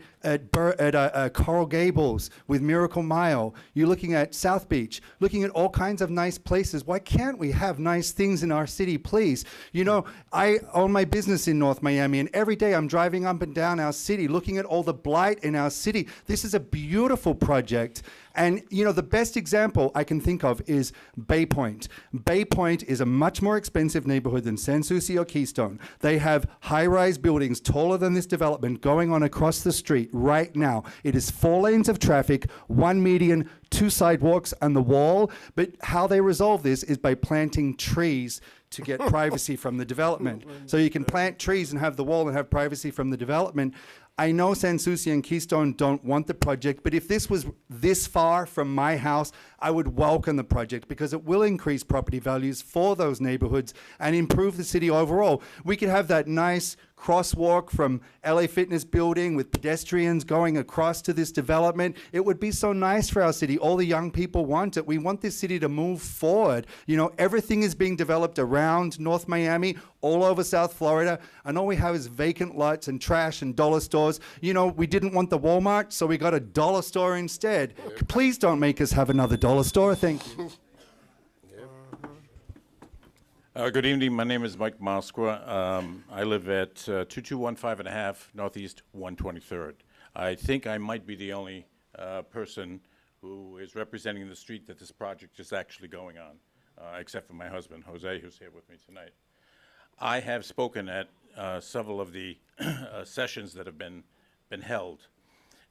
Coral Gables with Miracle Mile. You're looking at South Beach, looking at all kinds of nice places. Why can't we have nice things in our city, please? You know, I own my business in North Miami, and every day I'm driving up and down our city, looking at all the blight in our city. This is a beautiful project. And, you know, the best example I can think of is Bay Point. Bay Point is a much more expensive neighborhood than Sans Souci or Keystone. They have high-rise buildings taller than this development going on across the street right now. It is 4 lanes of traffic, 1 median, 2 sidewalks, and the wall. But how they resolve this is by planting trees to get privacy from the development. So you can plant trees and have the wall and have privacy from the development. I know Sans Souci and Keystone don't want the project, but if this was this far from my house, I would welcome the project because it will increase property values for those neighborhoods and improve the city overall. We could have that nice crosswalk from LA Fitness building with pedestrians going across to this development. It would be so nice for our city. All the young people want it. We want this city to move forward. You know, everything is being developed around North Miami, all over South Florida, and all we have is vacant lots and trash and dollar stores. You know, we didn't want the Walmart, so we got a dollar store instead. Please don't make us have another dollar store. Thank you. Good evening. My name is Mike Moskwa. I live at 2215.5 Northeast 123rd. I think I might be the only person who is representing the street that this project is actually going on, except for my husband, Jose, who's here with me tonight. I have spoken at several of the sessions that have been held,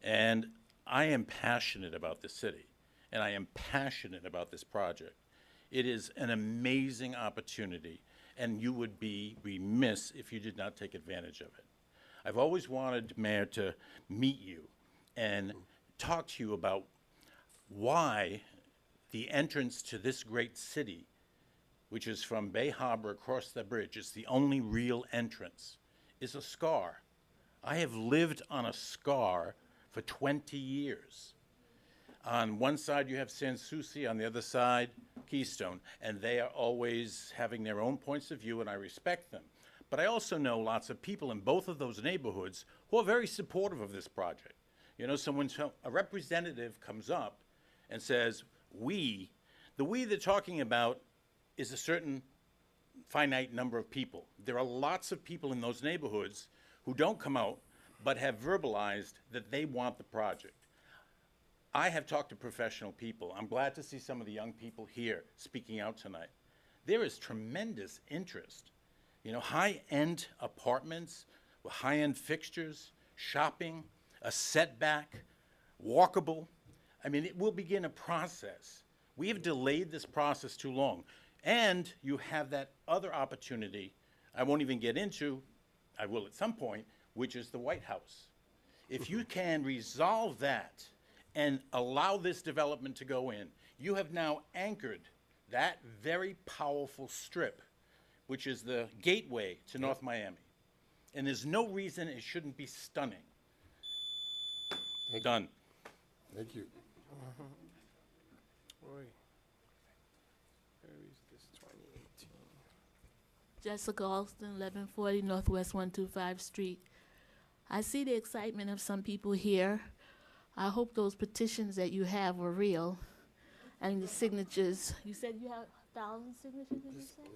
and I am passionate about this city, and I am passionate about this project. It is an amazing opportunity, and you would be remiss if you did not take advantage of it. I've always wanted, Mayor, to meet you and talk to you about why the entrance to this great city, which is from Bay Harbor across the bridge, is the only real entrance, is a scar. I have lived on a scar for 20 years. On one side, you have Sans Souci, on the other side, Keystone, and they are always having their own points of view, and I respect them. But I also know lots of people in both of those neighborhoods who are very supportive of this project. You know, so when a representative comes up and says, the we they're talking about is a certain finite number of people. There are lots of people in those neighborhoods who don't come out but have verbalized that they want the project. I have talked to professional people. I'm glad to see some of the young people here speaking out tonight. There is tremendous interest. You know, high-end apartments with high-end fixtures, shopping, a setback, walkable. I mean, it will begin a process. We have delayed this process too long. And you have that other opportunity I won't even get into, I will at some point, which is the White House. If you can resolve that and allow this development to go in, you have now anchored that very powerful strip, which is the gateway to North Miami. And there's no reason it shouldn't be stunning. Done. Thank you. Roy. Where is this 2018? Jessica Alston, 1140 Northwest 125 Street. I see the excitement of some people here. I hope those petitions that you have are real. And the signatures, you said you have 1,000 signatures, did you say?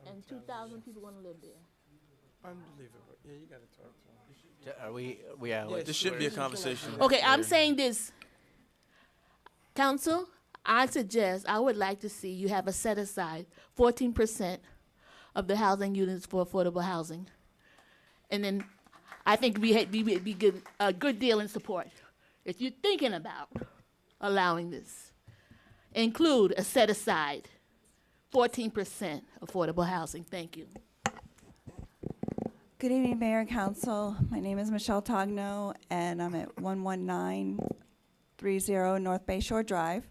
And 2,000 people want to live there. Unbelievable. Yeah, you gotta talk to him. Are we? Yes, This should be a sure. conversation. Okay, I'm saying this. Council, I suggest, I would like to see you have a set aside 14% of the housing units for affordable housing. And then I think we would be good, a good deal in support. If you're thinking about allowing this, include a set aside 14% affordable housing. Thank you. Good evening, Mayor and Council. My name is Michelle Togno, and I'm at 11930 North Bayshore Drive.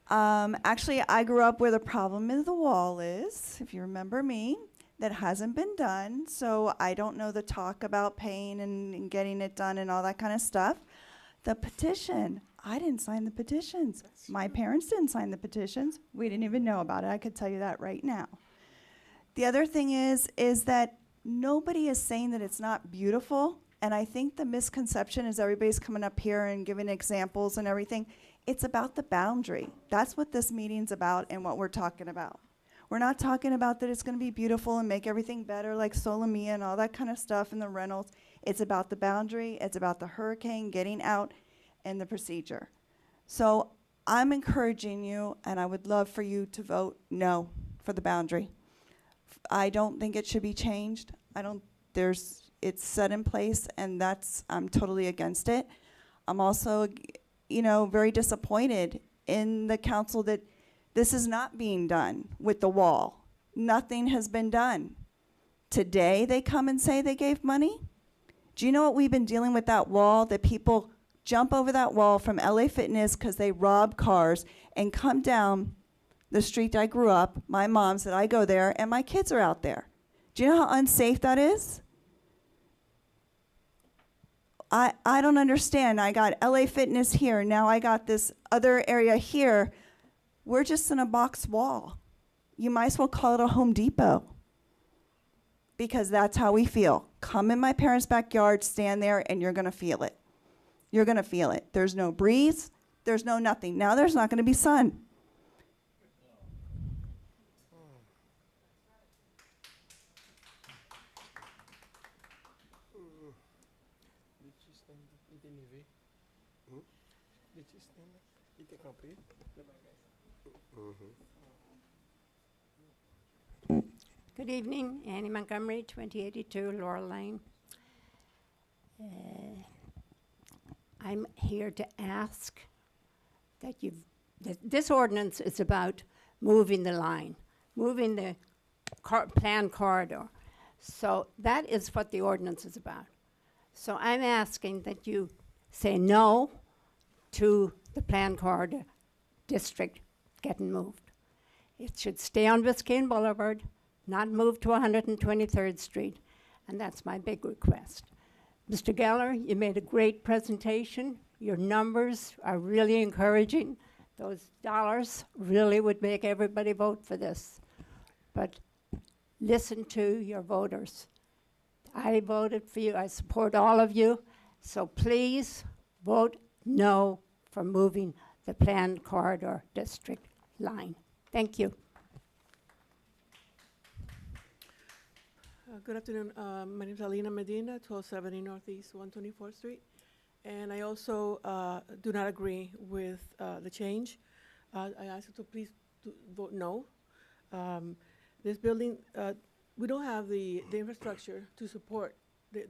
Actually, I grew up where the problem is the wall is, if you remember me. That hasn't been done, so I don't know the talk about paying and getting it done and all that kind of stuff. The petition, I didn't sign the petitions. My parents didn't sign the petitions. We didn't even know about it. I could tell you that right now. The other thing is that nobody is saying that it's not beautiful, and I think the misconception is everybody's coming up here and giving examples and everything. It's about the boundary. That's what this meeting's about and what we're talking about. We're not talking about that it's going to be beautiful and make everything better like Solomia and all that kind of stuff in the rentals. It's about the boundary. It's about the hurricane getting out and the procedure. So I'm encouraging you, and I would love for you to vote no for the boundary. I don't think it should be changed. It's set in place, and I'm totally against it. I'm also, very disappointed in the council that this is not being done with the wall. Nothing has been done. Today they come and say they gave money. Do you know what we've been dealing with that wall, that people jump over that wall from LA Fitness because they rob cars and come down the street I grew up, my mom said I go there, and my kids are out there. Do you know how unsafe that is? I don't understand. I got LA Fitness here, now I got this other area here. We're just in a box wall. You might as well call it a Home Depot, because that's how we feel. Come in my parents' backyard, stand there, and you're gonna feel it. You're gonna feel it. There's no breeze, there's no nothing. Now there's not gonna be sun. Good evening, Annie Montgomery, 2082 Laurel Lane. I'm here to ask that this ordinance is about moving the line, moving the planned corridor. So that is what the ordinance is about. So I'm asking that you say no to the planned corridor district getting moved. It should stay on Biscayne Boulevard, not move to 123rd Street, and that's my big request. Mr. Geller, you made a great presentation. Your numbers are really encouraging. Those dollars really would make everybody vote for this. But listen to your voters. I voted for you. I support all of you. So please vote no for moving the planned corridor district line. Thank you. Good afternoon. My name is Alina Medina, 1270 Northeast 124th Street. And I also do not agree with the change. I ask you to please vote no. This building, we don't have the infrastructure to support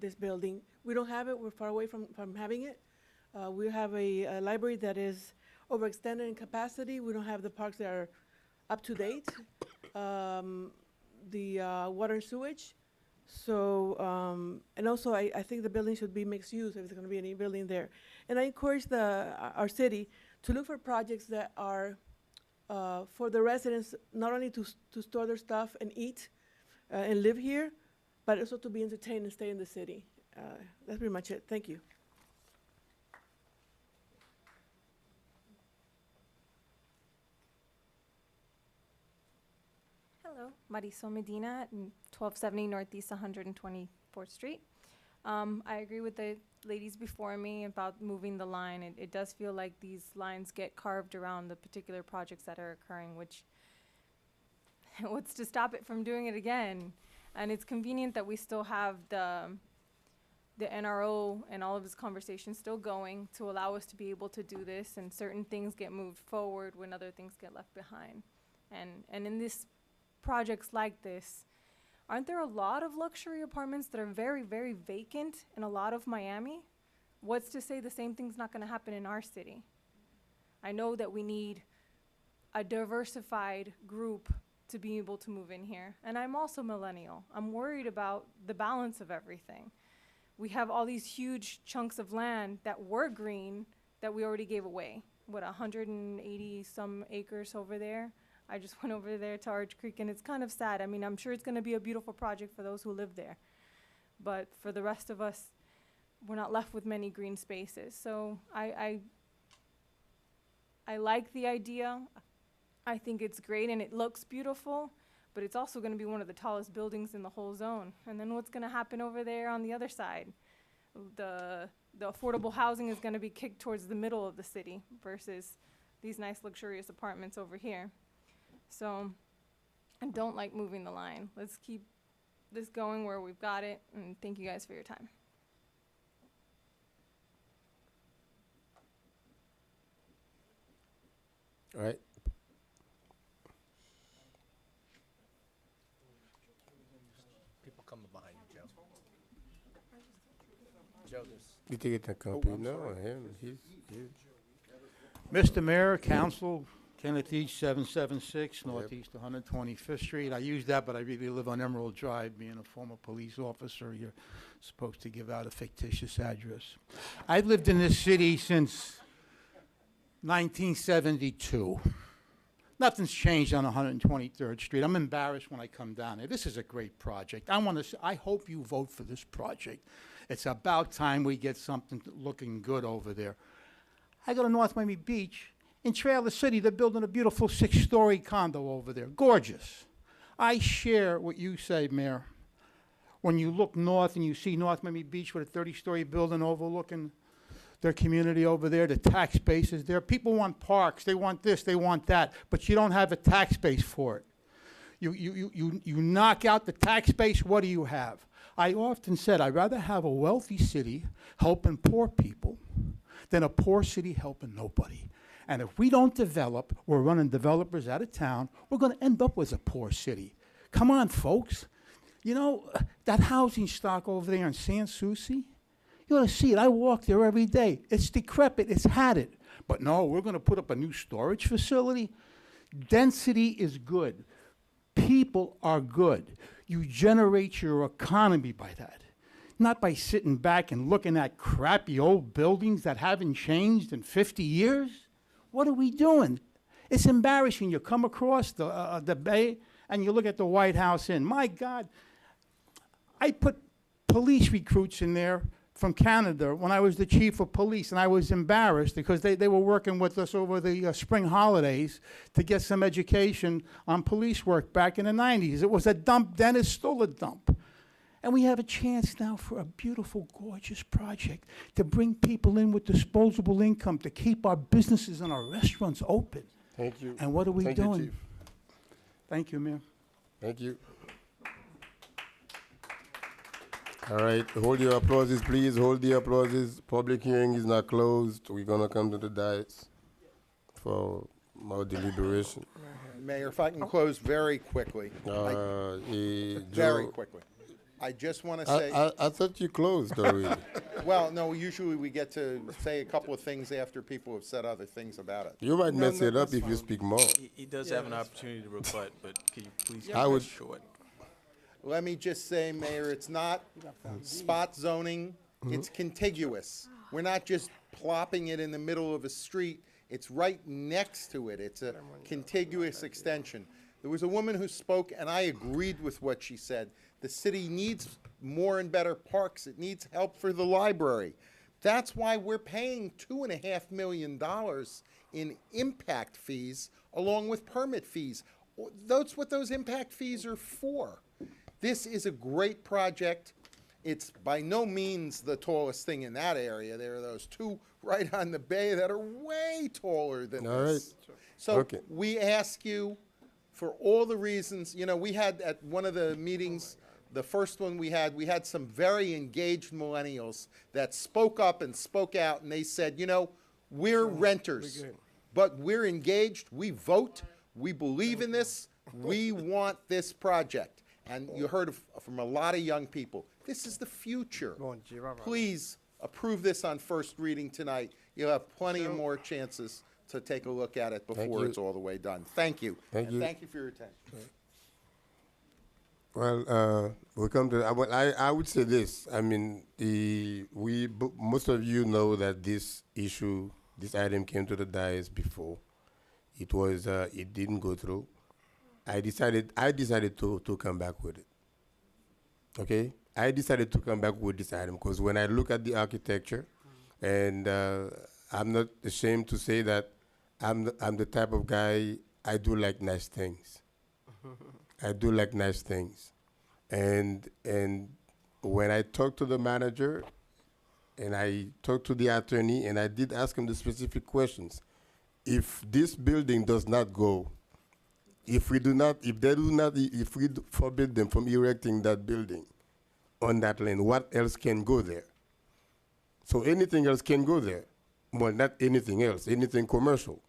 this building. We don't have it. We're far away from having it. We have a library that is overextended in capacity. We don't have the parks that are up to date. The water and sewage. So, and also I think the building should be mixed use if there's gonna be any building there. And I encourage our city to look for projects that are for the residents, not only to store their stuff and eat and live here, but also to be entertained and stay in the city. That's pretty much it. Thank you. Hello, Marisol Medina, 1270 Northeast 124th Street. I agree with the ladies before me about moving the line. It does feel like these lines get carved around the particular projects that are occurring, which what's to stop it from doing it again? And it's convenient that we still have the NRO and all of this conversation still going to allow us to be able to do this, and certain things get moved forward when other things get left behind. And in this projects like this, aren't there a lot of luxury apartments that are very, very vacant in a lot of Miami? What's to say the same thing's not gonna happen in our city? I know that we need a diversified group to be able to move in here. And I'm also millennial. I'm worried about the balance of everything. We have all these huge chunks of land that were green that we already gave away. What, 180 some acres over there? I just went over there to Arch Creek, and it's kind of sad. I mean, I'm sure it's gonna be a beautiful project for those who live there. But for the rest of us, we're not left with many green spaces. So I like the idea. I think it's great and it looks beautiful, but it's also gonna be one of the tallest buildings in the whole zone. And then what's gonna happen over there on the other side? The affordable housing is gonna be kicked towards the middle of the city versus these nice luxurious apartments over here. So I don't like moving the line. Let's keep this going where we've got it, and thank you guys for your time. All right. People coming behind you, Joe. Joe, this. You take it a copy? No, him. He's. Mr. Mayor, Council, Kenneth East, 776 Northeast 125th Street. I use that, but I really live on Emerald Drive. Being a former police officer, you're supposed to give out a fictitious address. I've lived in this city since 1972. Nothing's changed on 123rd Street. I'm embarrassed when I come down here. This is a great project. I hope you vote for this project. It's about time we get something looking good over there. I go to North Miami Beach. In Trailer City, they're building a beautiful 6-story condo over there. Gorgeous. I share what you say, Mayor. When you look north and you see North Miami Beach with a 30-story building overlooking their community over there, the tax base is there. People want parks, they want this, they want that, but you don't have a tax base for it. You knock out the tax base, what do you have? I often said I'd rather have a wealthy city helping poor people than a poor city helping nobody. And if we don't develop, we're running developers out of town, we're gonna end up with a poor city. Come on, folks. You know, that housing stock over there in Sans Souci, you ought to see it. I walk there every day. It's decrepit, it's had it. But no, we're gonna put up a new storage facility. Density is good. People are good. You generate your economy by that. Not by sitting back and looking at crappy old buildings that haven't changed in 50 years. What are we doing? It's embarrassing. You come across the bay and you look at the White House Inn. My God, I put police recruits in there from Canada when I was the chief of police, and I was embarrassed because they were working with us over the spring holidays to get some education on police work back in the 90s. It was a dump then, it's still a dump. And we have a chance now for a beautiful, gorgeous project to bring people in with disposable income, to keep our businesses and our restaurants open. Thank you. And what are we Thank doing? You, Chief. Thank you, Mayor. Thank you. All right, hold your applauses, please. Hold the applauses. Public hearing is not closed. We're gonna come to the dais for more deliberation. Mayor, if I can close very quickly. Very quickly. I just want to say. I thought you closed already. Well, no, usually we get to say a couple of things after people have said other things about it. You might mess it up if you speak more. He does have an opportunity to rebut, but can you please I keep would- it short? let me just say, Mayor, it's not spot zoning, it's contiguous. We're not just plopping it in the middle of a street, it's right next to it. It's a contiguous extension. There was a woman who spoke, and I agreed with what she said. The city needs more and better parks. It needs help for the library. That's why we're paying $2.5 million in impact fees along with permit fees. That's what those impact fees are for. This is a great project. It's by no means the tallest thing in that area. There are those two right on the bay that are way taller than All this. right. So Okay. we ask you, for all the reasons, you know, we had at one of the meetings, the first one we had some very engaged millennials that spoke up and spoke out, and they said, you know, we're renters, but we're engaged, we vote, we believe in this, we want this project. And you heard from a lot of young people, this is the future. Please approve this on first reading tonight. You'll have plenty of more chances to take a look at it before you. it's all the way done. Thank you. Thank And you. thank you for your attention. Well, we come to. I would say this. I mean, most of you know that this issue, this item came to the dais before. It was. It didn't go through. I decided to come back with it. Okay, I decided to come back with this item because when I look at the architecture, and I'm not ashamed to say that I'm the type of guy, I do like nice things. I do like nice things. And when I talked to the manager and I talked to the attorney and I did ask him the specific questions, if this building does not go, if we forbid them from erecting that building on that land, what else can go there? So anything else can go there. Well, not anything else, anything commercial.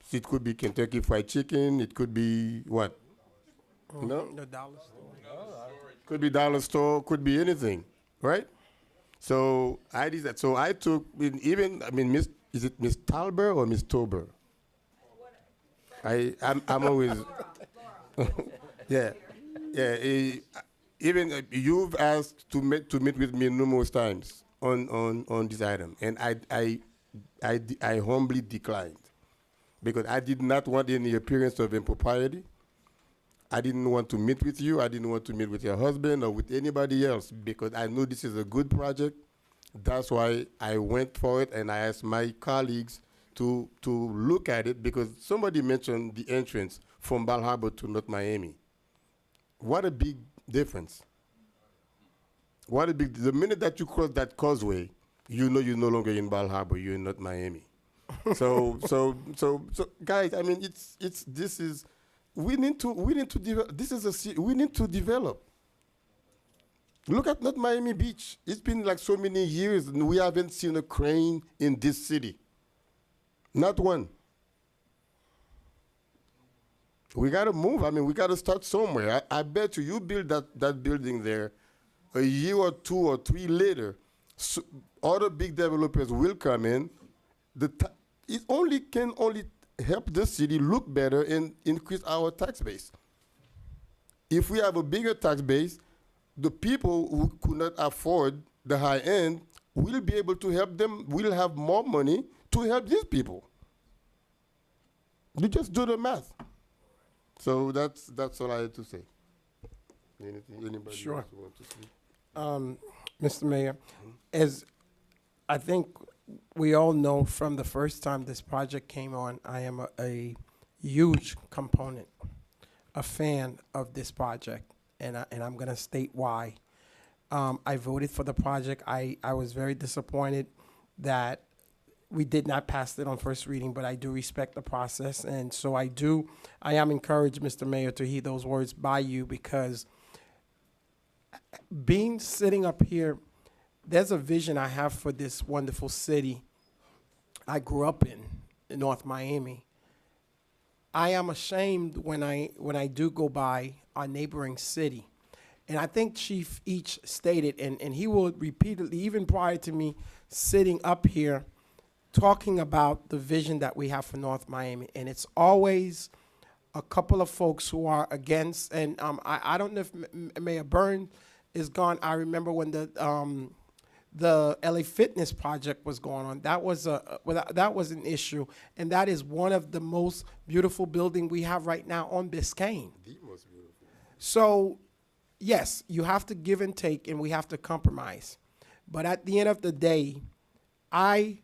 So it could be Kentucky Fried Chicken, it could be what? No? The dollar store. Could be dollar store, could be anything, right? So I did that. So I took, Miss, is it Miss Talber or Miss Tober? I'm always, yeah. Even you've asked to meet with me numerous times on this item, and I humbly declined because I did not want any appearance of impropriety. I didn't want to meet with you. I didn't want to meet with your husband or with anybody else because I knew this is a good project. That's why I went for it, and I asked my colleagues to look at it because somebody mentioned the entrance from Bal Harbour to North Miami. What a big difference. The minute that you cross that causeway, you know you're no longer in Bal Harbour, you're in North Miami. So guys, I mean, we need to develop. Look at North Miami Beach. It's been like so many years and we haven't seen a crane in this city. Not one. We got to move. I mean, we got to start somewhere. I bet you build that building there, a year or 2 or 3 later, other big developers will come in. It can only help the city look better and increase our tax base. If we have a bigger tax base, the people who could not afford the high end will be able to help them, will have more money to help these people. You just do the math. So that's all I had to say. Anybody Sure. else want to speak? Mr. Mayor, as I think we all know from the first time this project came on, I am a huge component, a fan of this project, and I'm going to state why. I voted for the project. I was very disappointed that we did not pass it on first reading, but I do respect the process, and so I am encouraged, Mr. Mayor, to hear those words by you because sitting up here, there's a vision I have for this wonderful city I grew up in North Miami. I am ashamed when I do go by our neighboring city. And I think Chief Each stated, and he will repeatedly, even prior to me sitting up here, talking about the vision that we have for North Miami. And it's always a couple of folks who are against, and I don't know if Mayor Byrne is gone. I remember when the LA Fitness project was going on. That was that was an issue, and that is one of the most beautiful building we have right now on Biscayne. The most beautiful. So, yes, you have to give and take, and we have to compromise. But at the end of the day, I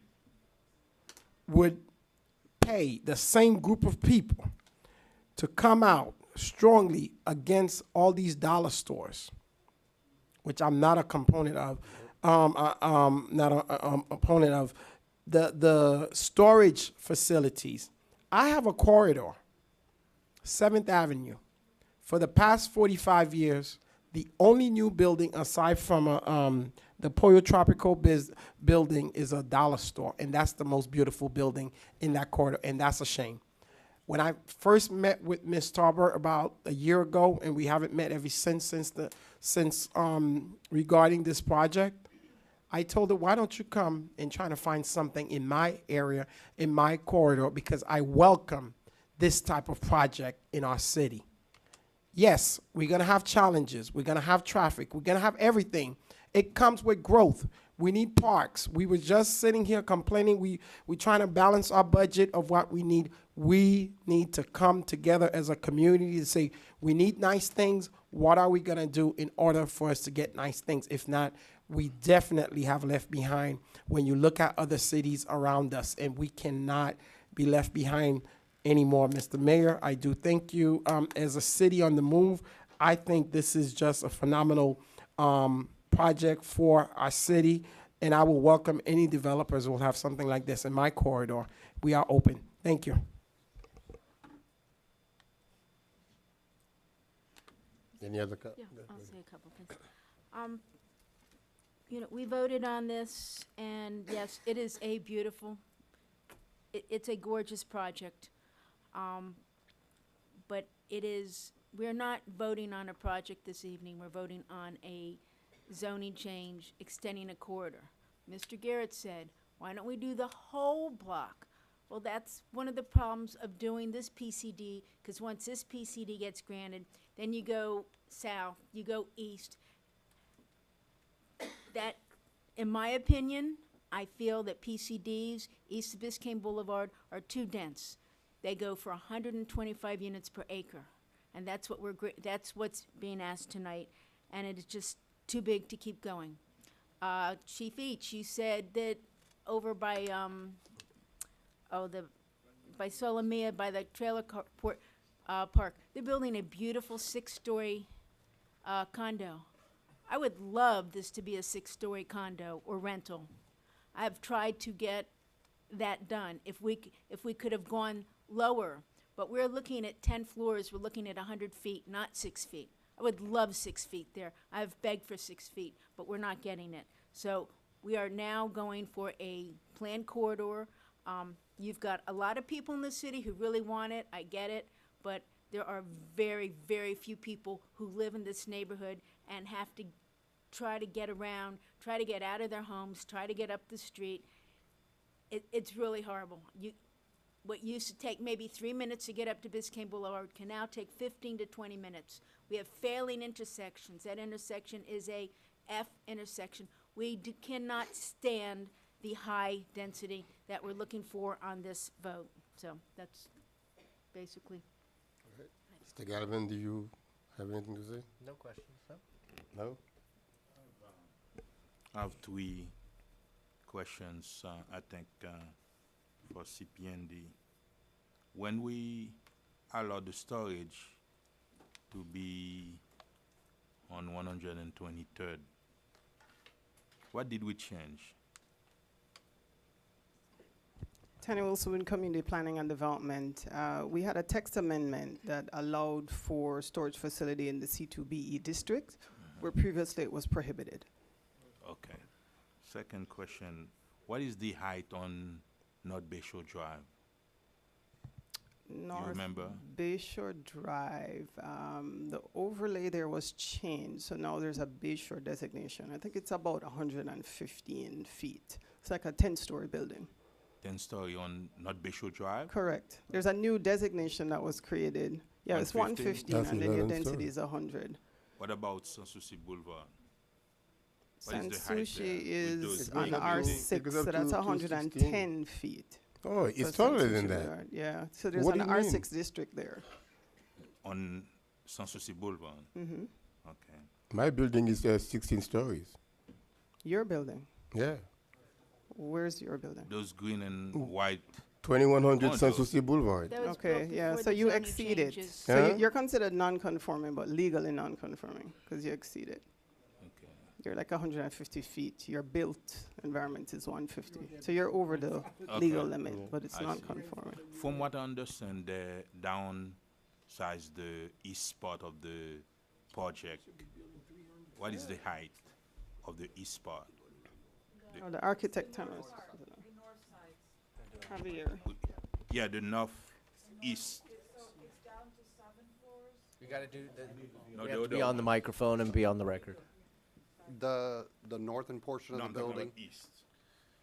would pay the same group of people to come out strongly against all these dollar stores, which I'm not a component of. Not a opponent of the storage facilities. I have a corridor, 7th Avenue. For the past 45 years, the only new building aside from the Pollo Tropical building is a dollar store, and that's the most beautiful building in that corridor, and that's a shame. When I first met with Ms. Tarver about a year ago, and we haven't met ever since regarding this project, I told her, why don't you come and try to find something in my area, in my corridor, because I welcome this type of project in our city. Yes, we're going to have challenges. We're going to have traffic. We're going to have everything. It comes with growth. We need parks. We were just sitting here complaining. We're trying to balance our budget of what we need. We need to come together as a community to say, we need nice things. What are we going to do in order for us to get nice things? If not, we definitely have left behind when you look at other cities around us, and we cannot be left behind anymore. Mr. Mayor, I do thank you. As a city on the move, I think this is just a phenomenal project for our city, and I will welcome any developers who will have something like this in my corridor. We are open. Thank you. Any other? Yeah, I'll say a couple things. You know, we voted on this, and yes, it is a beautiful, it's a gorgeous project. But it is, we're not voting on a project this evening, we're voting on a zoning change extending a corridor. Mr. Garrett said, why don't we do the whole block? Well, that's one of the problems of doing this PCD, because once this PCD gets granted, then you go south, you go east. That, in my opinion, I feel that PCDs east of Biscayne Boulevard are too dense. They go for 125 units per acre, and that's what that's what's being asked tonight, and it is just too big to keep going. Chief Each, you said that over by by Solomia, by the trailer park, they're building a beautiful 6-story condo. I would love this to be a 6-story condo or rental. I have tried to get that done. If we could have gone lower, but we're looking at 10 floors, we're looking at 100 feet, not 6 feet. I would love 6 feet there. I've begged for 6 feet, but we're not getting it. So we are now going for a planned corridor. You've got a lot of people in the city who really want it, I get it, but there are very, very few people who live in this neighborhood and have to try to get around, try to get out of their homes, try to get up the street. It's really horrible. What used to take maybe 3 minutes to get up to Biscayne Boulevard can now take 15 to 20 minutes. We have failing intersections. That intersection is a F intersection. We cannot stand the high density that we're looking for on this vote. So that's basically. Mr. Galvin, do you have anything to say? No questions, no? No? I have 3 questions, I think, for CPND. When we allow the storage to be on 123rd, what did we change? Tanya Wilson, Community Planning and Development. We had a text amendment that allowed for storage facility in the C2BE district, where previously it was prohibited. Okay. Second question, what is the height on North Bayshore Drive? North you remember? Bayshore Drive, the overlay there was changed, so now there's a Bayshore designation. I think it's about 115 feet. It's like a 10-story building. 10-story on North Bayshore Drive? Correct. There's a new designation that was created. Yeah, it's 150, That's and then your 11 density stories. is 100. What about Sans Souci Boulevard? What San is the height Sushi there with is those on big buildings? R6, It goes up so that's to 110 feet. Oh, for it's San taller Sushi than that. Boulevard. Yeah, so there's What an do you mean? R6 district there. On Sans Souci Boulevard? Hmm. Okay. My building is 16 stories. Your building. Yeah. Where's your building? Those green and white. 2100 Sans condos. Souci Boulevard. That was Okay, built yeah, before so the you zoning exceeded. changes. So Huh? you're considered non-conforming, but legally non-conforming, because you exceeded. Okay. You're like 150 feet. Your built environment is 150. So you're over the legal Okay. limit, but it's I see. non-conforming. From what I understand, they downsize the east part of the project. What is the height of the east part? Oh, the architect tell us. Javier. Yeah, the northeast. You gotta do, No, we have no, to be no. on the microphone and be on the record. The northern portion of No, the I'm talking building. about east.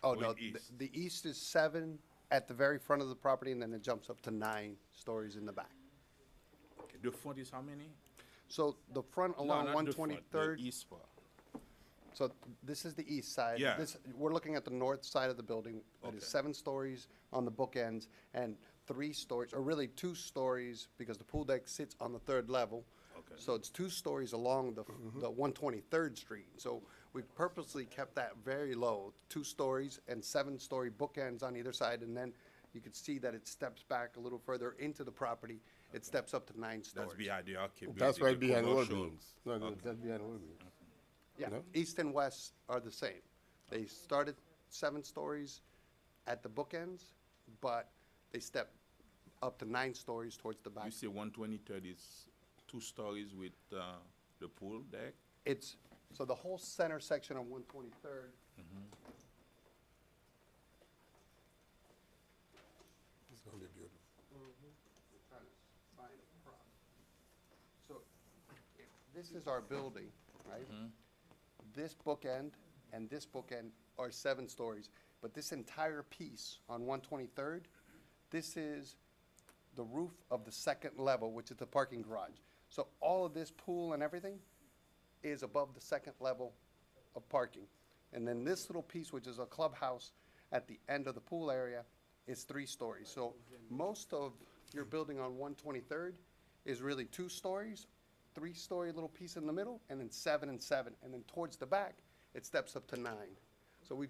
Oh, Going no, east. the east is 7 at the very front of the property, and then it jumps up to 9 stories in the back. Okay. The front is how many? So the front No, along not the front, 123rd. the east part. So this is the east side. Yeah. We're looking at the north side of the building. That is Okay. 7 stories on the bookends and 3 stories, or really 2 stories, because the pool deck sits on the 3rd level. Okay. So it's 2 stories along the 123rd Street. So we purposely kept that very low, 2 stories and 7-story bookends on either side. And then you could see that it steps back a little further into the property. It steps up to 9 stories. That's behind the arcade. That's building, right the behind commercial. Walgreens. No, that's behind Walgreens. Yeah, No? east and west are the same. They started 7 stories at the bookends, but they step up to 9 stories towards the You back. say 123rd is 2 stories with the pool deck? It's, so the whole center section of 123rd. It's gonna be beautiful. So if this is our building, right? This bookend and this bookend are 7 stories, but this entire piece on 123rd, this is the roof of the 2nd level, which is the parking garage. So all of this pool and everything is above the 2nd level of parking. And then this little piece, which is a clubhouse at the end of the pool area, is 3 stories. So most of your building on 123rd is really 2 stories, 3-story little piece in the middle, and then 7 and 7. And then towards the back, it steps up to 9. So we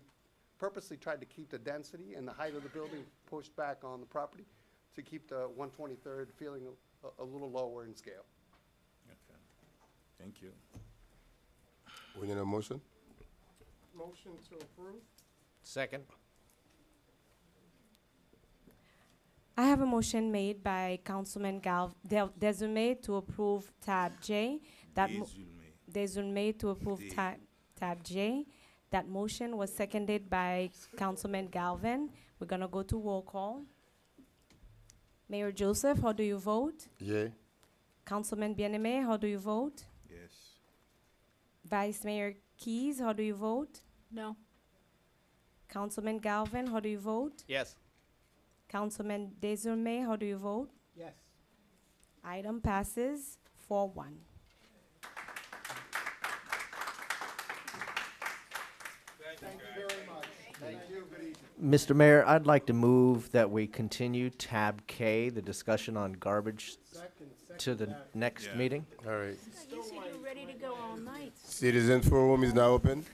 purposely tried to keep the density and the height of the building pushed back on the property to keep the 123rd feeling a little lower in scale. Okay. Thank you. We need a motion? Motion to approve? Second. I have a motion made by Councilman Desume to approve tab J. Desume to approve tab J. That motion was seconded by Councilman Galvin. We're gonna go to roll call. Mayor Joseph, how do you vote? Yeah. Councilman Bien-Aimé, how do you vote? Yes. Vice Mayor Keys, how do you vote? No. Councilman Galvin, how do you vote? Yes. Councilman Desume, how do you vote? Yes. Item passes 4-1. Thank you very much. Thank you. Good evening. Mr. Mayor, I'd like to move that we continue tab K, the discussion on garbage, to the next meeting. All right. You said you were ready to go all night. Citizen Forum is now open.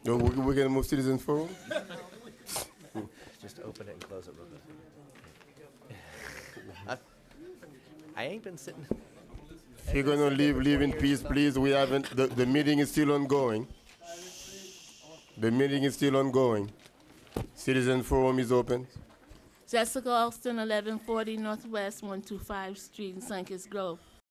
No, we're gonna move Citizen Forum? Just open it and close it real quick. I ain't been sitting. If you're gonna leave in peace, please. We haven't, the meeting is still ongoing. The meeting is still ongoing. Citizen Forum is open. Jessica Alston, 1140 Northwest 125 Street in St. Kitts Grove.